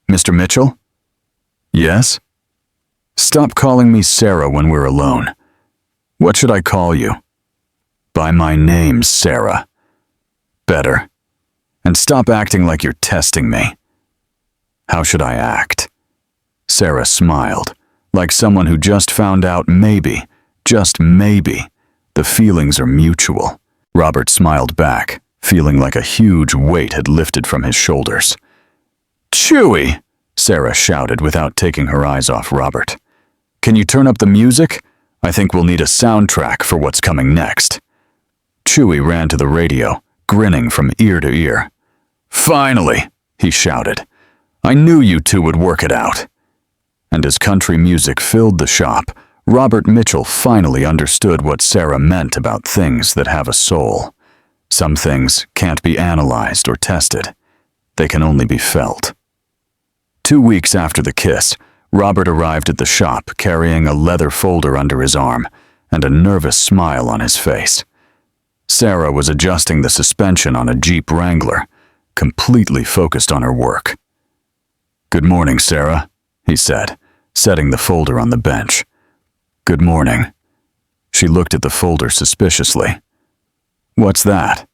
Mr. Mitchell? Yes? Stop calling me Sarah when we're alone. What should I call you? By my name, Sarah. Better. And stop acting like you're testing me. How should I act? Sarah smiled, like someone who just found out maybe, just maybe, the feelings are mutual. Robert smiled back, feeling like a huge weight had lifted from his shoulders. Chewie! Sarah shouted without taking her eyes off Robert. Can you turn up the music? I think we'll need a soundtrack for what's coming next. Chewie ran to the radio, grinning from ear to ear. Finally, he shouted. I knew you two would work it out. And as country music filled the shop, Robert Mitchell finally understood what Sarah meant about things that have a soul. Some things can't be analyzed or tested. They can only be felt. 2 weeks after the kiss, Robert arrived at the shop carrying a leather folder under his arm and a nervous smile on his face. Sarah was adjusting the suspension on a Jeep Wrangler, completely focused on her work. Good morning, Sarah, he said, setting the folder on the bench. Good morning. She looked at the folder suspiciously. What's that?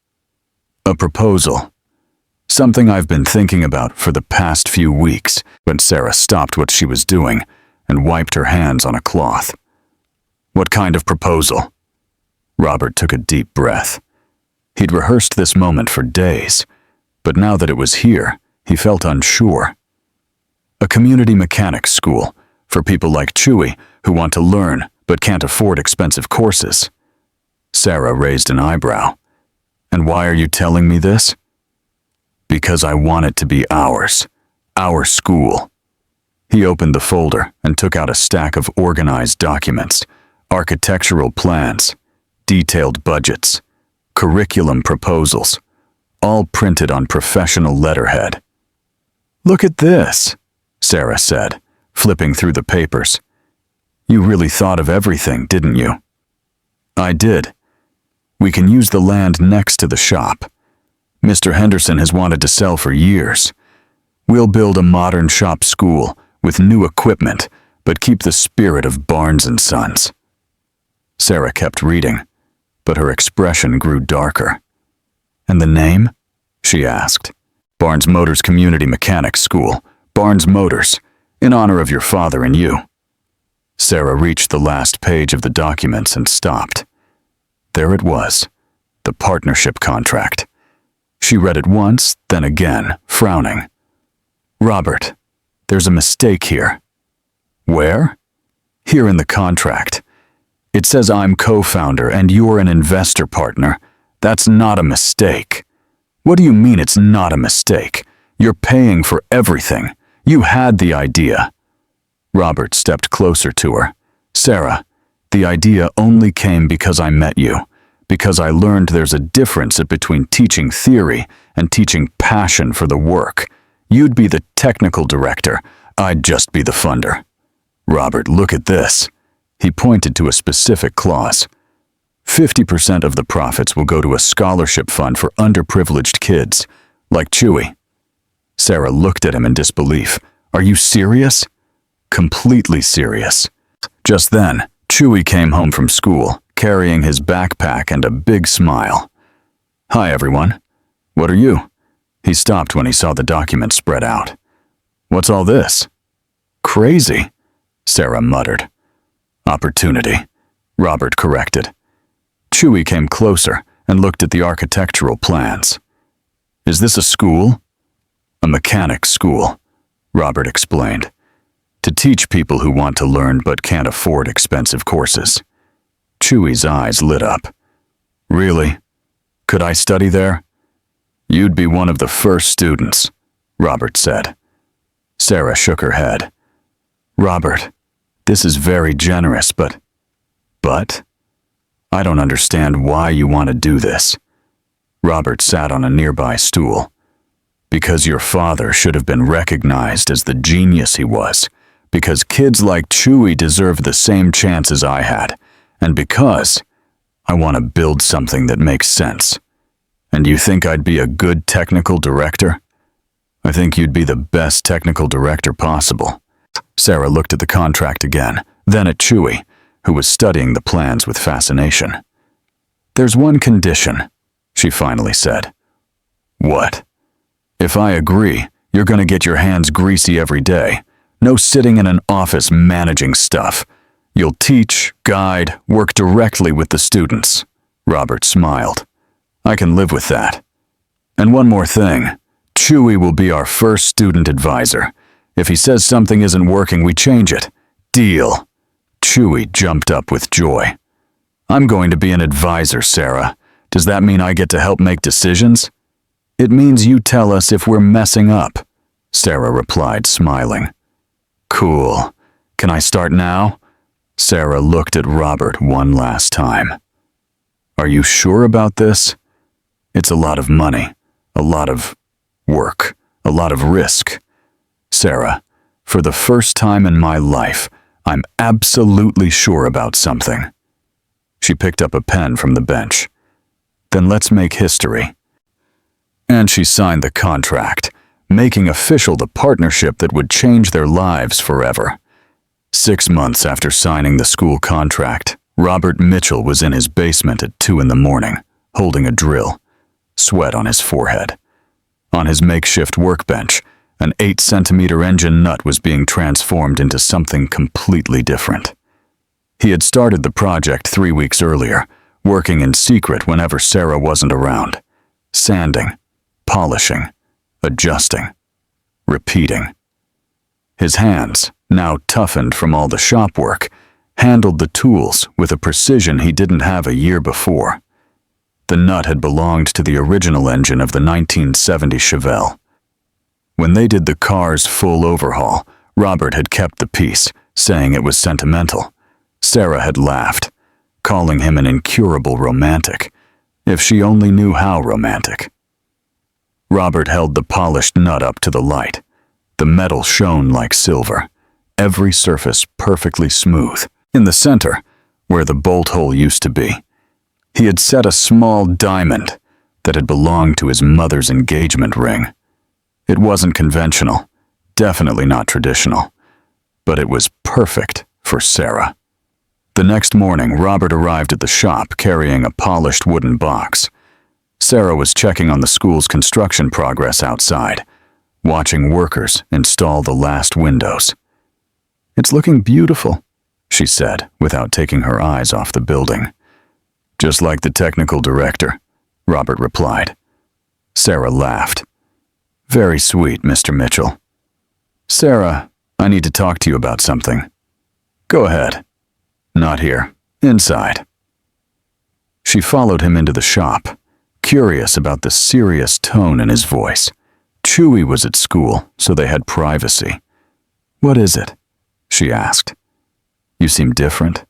A proposal. Something I've been thinking about for the past few weeks. When Sarah stopped what she was doing and wiped her hands on a cloth. What kind of proposal? Robert took a deep breath. He'd rehearsed this moment for days, but now that it was here, he felt unsure. A community mechanics school for people like Chewy who want to learn but can't afford expensive courses. Sarah raised an eyebrow. And why are you telling me this? Because I want it to be ours. Our school. He opened the folder and took out a stack of organized documents, architectural plans, detailed budgets, curriculum proposals, all printed on professional letterhead. Look at this, Sarah said, flipping through the papers. You really thought of everything, didn't you? I did. We can use the land next to the shop. Mr. Henderson has wanted to sell for years. We'll build a modern shop school with new equipment, but keep the spirit of Barnes & Sons. Sarah kept reading, but her expression grew darker. And the name? She asked. Barnes Motors Community Mechanics School, Barnes Motors, in honor of your father and you. Sarah reached the last page of the documents and stopped. There it was, the partnership contract. She read it once, then again, frowning. Robert, there's a mistake here. Where? Here in the contract. It says I'm co-founder and you're an investor partner. That's not a mistake. What do you mean it's not a mistake? You're paying for everything. You had the idea. Robert stepped closer to her. Sarah, the idea only came because I met you, because I learned there's a difference between teaching theory and teaching passion for the work. You'd be the technical director. I'd just be the funder. Robert, look at this. He pointed to a specific clause. 50% of the profits will go to a scholarship fund for underprivileged kids, like Chewy. Sarah looked at him in disbelief. Are you serious? Completely serious. Just then, Chewy came home from school, carrying his backpack and a big smile. Hi, everyone. What are you? He stopped when he saw the document spread out. What's all this? Crazy, Sarah muttered. Opportunity, Robert corrected. Chewy came closer and looked at the architectural plans. Is this a school? A mechanics school, Robert explained. To teach people who want to learn but can't afford expensive courses. Chewy's eyes lit up. Really? Could I study there? You'd be one of the first students, Robert said. Sarah shook her head. Robert, this is very generous, but... I don't understand why you want to do this. Robert sat on a nearby stool. Because your father should have been recognized as the genius he was. Because kids like Chewy deserve the same chances I had. And because I want to build something that makes sense. And you think I'd be a good technical director? I think you'd be the best technical director possible. Sarah looked at the contract again, then at Chewy, who was studying the plans with fascination. There's one condition, she finally said. What? If I agree, you're going to get your hands greasy every day. No sitting in an office managing stuff. You'll teach, guide, work directly with the students. Robert smiled. I can live with that. And one more thing. Chewy will be our first student advisor. If he says something isn't working, we change it. Deal. Chewy jumped up with joy. I'm going to be an advisor, Sarah. Does that mean I get to help make decisions? It means you tell us if we're messing up, Sarah replied, smiling. Cool. Can I start now? Sarah looked at Robert one last time. Are you sure about this? It's a lot of money, a lot of work, a lot of risk. Sarah, for the first time in my life, I'm absolutely sure about something. She picked up a pen from the bench. Then let's make history. And she signed the contract, making official the partnership that would change their lives forever. 6 months after signing the school contract, Robert Mitchell was in his basement at 2 a.m, holding a drill, sweat on his forehead. On his makeshift workbench, an 8-centimeter engine nut was being transformed into something completely different. He had started the project 3 weeks earlier, working in secret whenever Sarah wasn't around, sanding, polishing, adjusting, repeating. His hands, now toughened from all the shop work, handled the tools with a precision he didn't have a year before. The nut had belonged to the original engine of the 1970 Chevelle. When they did the car's full overhaul, Robert had kept the piece, saying it was sentimental. Sarah had laughed, calling him an incurable romantic, if she only knew how romantic. Robert held the polished nut up to the light. The metal shone like silver, every surface perfectly smooth. In the center, where the bolt hole used to be, he had set a small diamond that had belonged to his mother's engagement ring. It wasn't conventional, definitely not traditional, but it was perfect for Sarah. The next morning, Robert arrived at the shop carrying a polished wooden box. Sarah was checking on the school's construction progress outside, watching workers install the last windows. "It's looking beautiful," she said, without taking her eyes off the building. "Just like the technical director," Robert replied. Sarah laughed. "Very sweet, Mr. Mitchell." "Sarah, I need to talk to you about something." "Go ahead." "Not here. Inside." She followed him into the shop, curious about the serious tone in his voice. Chewy was at school, so they had privacy. "What is it?" she asked. "You seem different."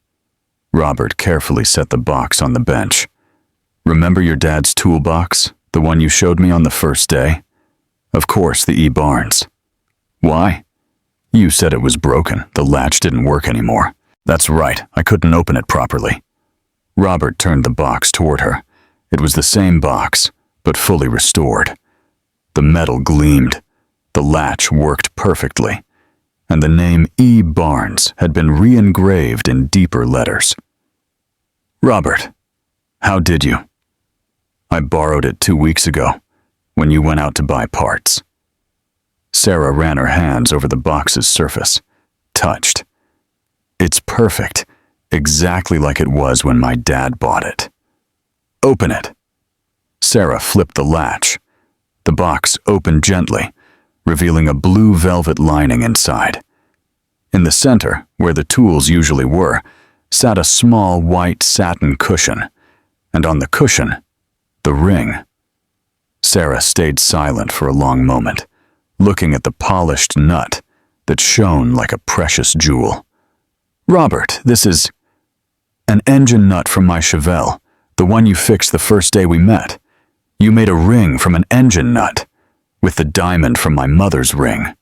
Robert carefully set the box on the bench. "Remember your dad's toolbox, the one you showed me on the first day?" "Of course, the E. Barnes." "Why?" "You said it was broken. The latch didn't work anymore." "That's right. I couldn't open it properly." Robert turned the box toward her. It was the same box, but fully restored. The metal gleamed. The latch worked perfectly, and the name E. Barnes had been re-engraved in deeper letters. "Robert, how did you?" "I borrowed it 2 weeks ago, when you went out to buy parts." Sarah ran her hands over the box's surface, touched. "It's perfect, exactly like it was when my dad bought it." "Open it." Sarah flipped the latch. The box opened gently, revealing a blue velvet lining inside. In the center, where the tools usually were, sat a small white satin cushion, and on the cushion, the ring. Sarah stayed silent for a long moment, looking at the polished nut that shone like a precious jewel. "Robert, this is an engine nut from my Chevelle, the one you fixed the first day we met. You made a ring from an engine nut, with the diamond from my mother's ring."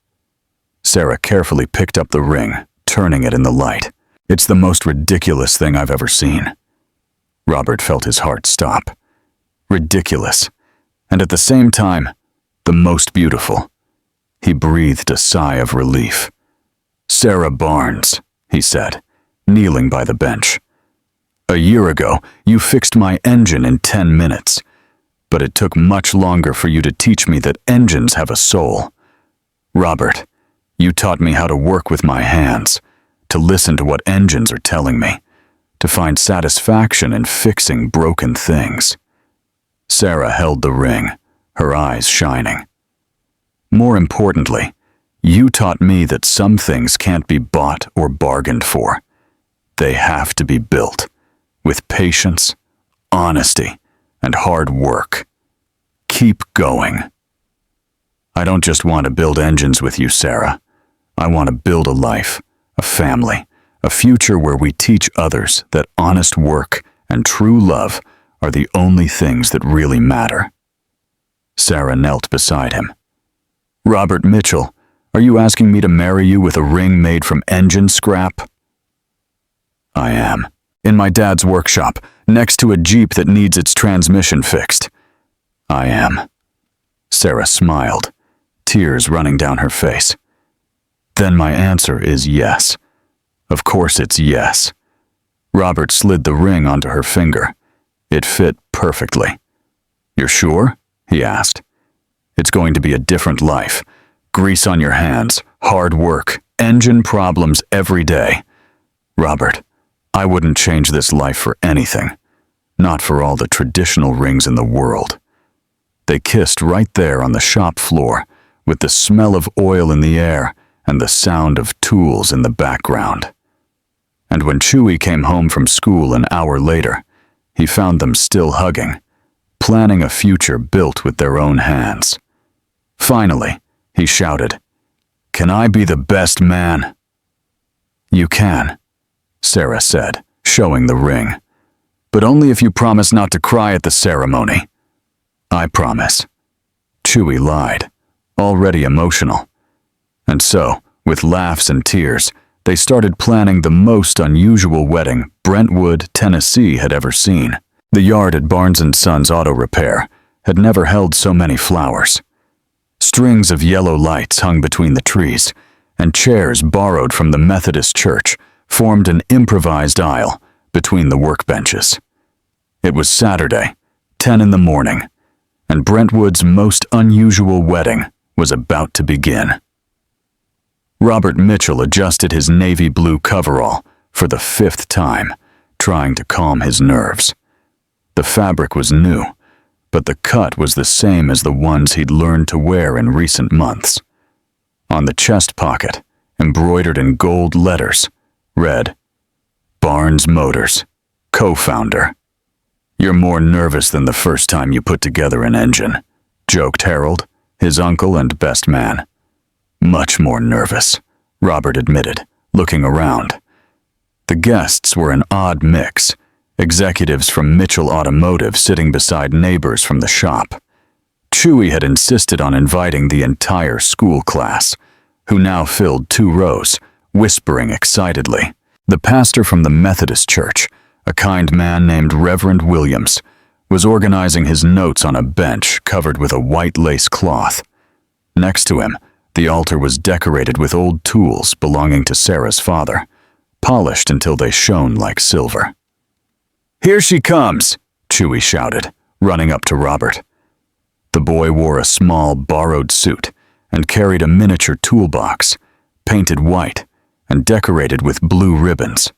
Sarah carefully picked up the ring, turning it in the light. "It's the most ridiculous thing I've ever seen." Robert felt his heart stop. Ridiculous, and at the same time, the most beautiful. He breathed a sigh of relief. "Sarah Barnes," he said, kneeling by the bench. "A year ago, you fixed my engine in 10 minutes, but it took much longer for you to teach me that engines have a soul. Robert, you taught me how to work with my hands, to listen to what engines are telling me, to find satisfaction in fixing broken things." Sarah held the ring, her eyes shining. "More importantly, you taught me that some things can't be bought or bargained for. They have to be built, with patience, honesty, and hard work. Keep going." "I don't just want to build engines with you, Sarah. I want to build a life, a family, a future where we teach others that honest work and true love are the only things that really matter." Sarah knelt beside him. "Robert Mitchell, are you asking me to marry you with a ring made from engine scrap?" "I am. In my dad's workshop, next to a Jeep that needs its transmission fixed." "I am." Sarah smiled, tears running down her face. "Then my answer is yes. Of course it's yes." Robert slid the ring onto her finger. It fit perfectly. "You're sure?" he asked. It's going to be a different life. Grease on your hands, hard work, engine problems every day. Robert, I wouldn't change this life for anything. Not for all the traditional rings in the world. They kissed right there on the shop floor, with the smell of oil in the air and the sound of tools in the background. And when Chewie came home from school an hour later, he found them still hugging, planning a future built with their own hands. Finally, he shouted, "Can I be the best man?" "You can," Sarah said, showing the ring. "But only if you promise not to cry at the ceremony." "I promise." Chewie lied, already emotional. And so, with laughs and tears, they started planning the most unusual wedding Brentwood, Tennessee had ever seen. The yard at Barnes & Sons Auto Repair had never held so many flowers. Strings of yellow lights hung between the trees, and chairs borrowed from the Methodist church formed an improvised aisle between the workbenches. It was Saturday, 10 in the morning, and Brentwood's most unusual wedding was about to begin. Robert Mitchell adjusted his navy blue coverall for the 5th time, trying to calm his nerves. The fabric was new, but the cut was the same as the ones he'd learned to wear in recent months. On the chest pocket, embroidered in gold letters, read, "Barnes Motors, co-founder." "You're more nervous than the first time you put together an engine," joked Harold, his uncle and best man. "Much more nervous," Robert admitted, looking around. The guests were an odd mix, executives from Mitchell Automotive sitting beside neighbors from the shop. Chewie had insisted on inviting the entire school class, who now filled 2 rows, whispering excitedly. The pastor from the Methodist church, a kind man named Reverend Williams, was organizing his notes on a bench covered with a white lace cloth. Next to him, the altar was decorated with old tools belonging to Sarah's father, polished until they shone like silver. "Here she comes," Chewie shouted, running up to Robert. The boy wore a small, borrowed suit and carried a miniature toolbox, painted white and decorated with blue ribbons.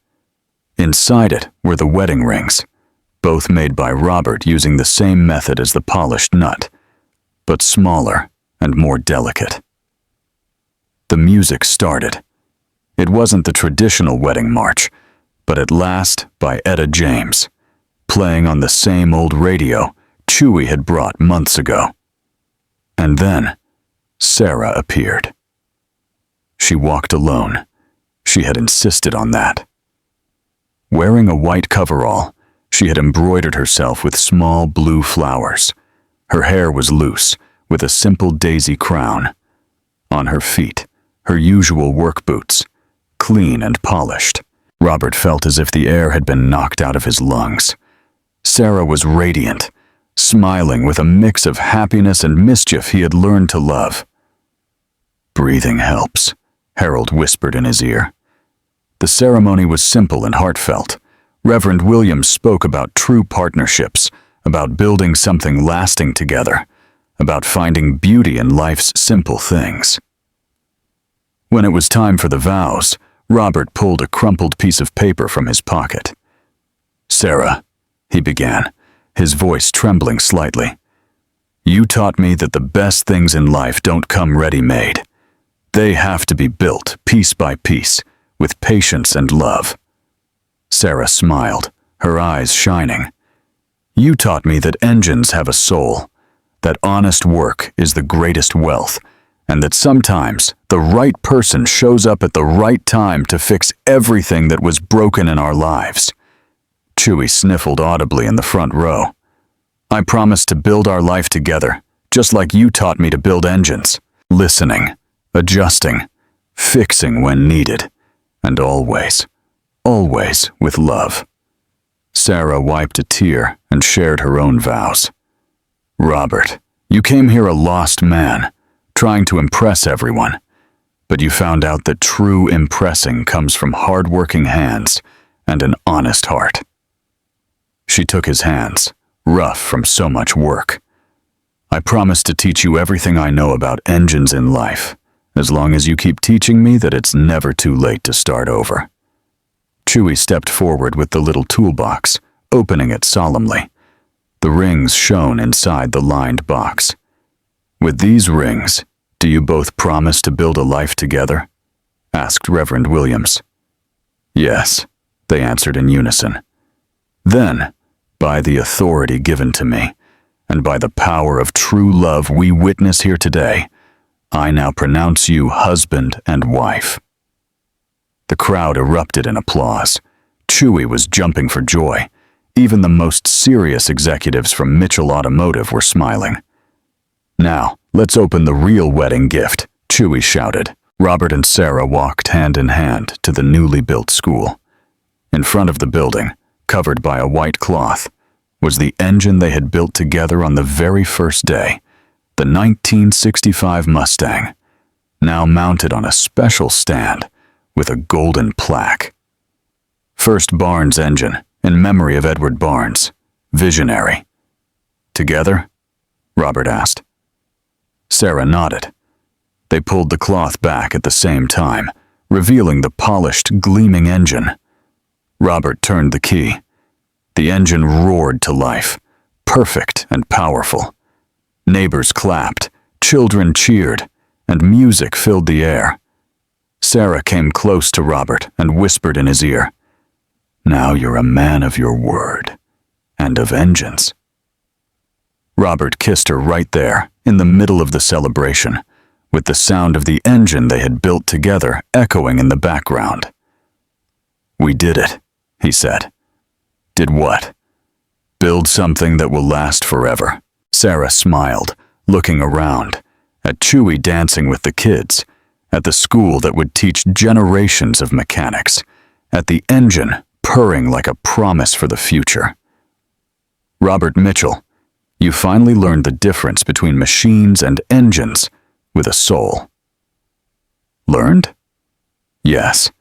Inside it were the wedding rings, both made by Robert using the same method as the polished nut, but smaller and more delicate. The music started. It wasn't the traditional wedding march, but At Last by Etta James, playing on the same old radio Chewie had brought months ago. And then, Sarah appeared. She walked alone. She had insisted on that. Wearing a white coverall, she had embroidered herself with small blue flowers. Her hair was loose, with a simple daisy crown. On her feet, her usual work boots, clean and polished. Robert felt as if the air had been knocked out of his lungs. Sarah was radiant, smiling with a mix of happiness and mischief he had learned to love. "Breathing helps," Harold whispered in his ear. The ceremony was simple and heartfelt. Reverend Williams spoke about true partnerships, about building something lasting together, about finding beauty in life's simple things. When it was time for the vows, Robert pulled a crumpled piece of paper from his pocket. "Sarah," he began, his voice trembling slightly, "you taught me that the best things in life don't come ready-made. They have to be built piece by piece, with patience and love." Sarah smiled, her eyes shining. "You taught me that engines have a soul, that honest work is the greatest wealth, and that sometimes the right person shows up at the right time to fix everything that was broken in our lives." Chewie sniffled audibly in the front row. "I promised to build our life together, just like you taught me to build engines, listening, adjusting, fixing when needed, and always, always with love." Sarah wiped a tear and shared her own vows. "Robert, you came here a lost man, trying to impress everyone, but you found out that true impressing comes from hard-working hands and an honest heart." She took his hands, rough from so much work. I promise to teach you everything I know about engines in life, as long as you keep teaching me that it's never too late to start over. Chewie stepped forward with the little toolbox, opening it solemnly. The rings shone inside the lined box. With these rings, do you both promise to build a life together? Asked Reverend Williams. Yes, they answered in unison. Then, by the authority given to me, and by the power of true love we witness here today, I now pronounce you husband and wife. The crowd erupted in applause. Chewie was jumping for joy. Even the most serious executives from Mitchell Automotive were smiling. Now, let's open the real wedding gift, Chewie shouted. Robert and Sarah walked hand in hand to the newly built school. In front of the building, covered by a white cloth, was the engine they had built together on the very first day, the 1965 Mustang, now mounted on a special stand with a golden plaque. First Barnes engine, in memory of Edward Barnes, visionary. Together? Robert asked. Sarah nodded. They pulled the cloth back at the same time, revealing the polished, gleaming engine. Robert turned the key. The engine roared to life, perfect and powerful. Neighbors clapped, children cheered, and music filled the air. Sarah came close to Robert and whispered in his ear, "Now you're a man of your word, and of engines." Robert kissed her right there, in the middle of the celebration, with the sound of the engine they had built together echoing in the background. "We did it," he said. "Did what?" "Build something that will last forever." Sarah smiled, looking around, at Chewie dancing with the kids, at the school that would teach generations of mechanics, at the engine purring like a promise for the future. "Robert Mitchell, you finally learned the difference between machines and engines with a soul." "Learned?" "Yes,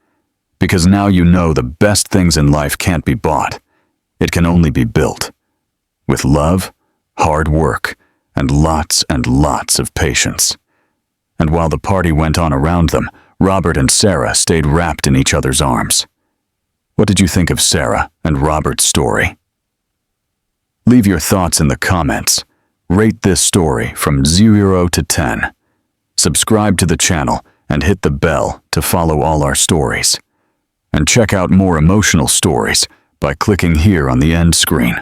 because now you know the best things in life can't be bought. It can only be built. With love, hard work, and lots of patience." And while the party went on around them, Robert and Sarah stayed wrapped in each other's arms. What did you think of Sarah and Robert's story? Leave your thoughts in the comments. Rate this story from 0 to 10. Subscribe to the channel and hit the bell to follow all our stories. And check out more emotional stories by clicking here on the end screen.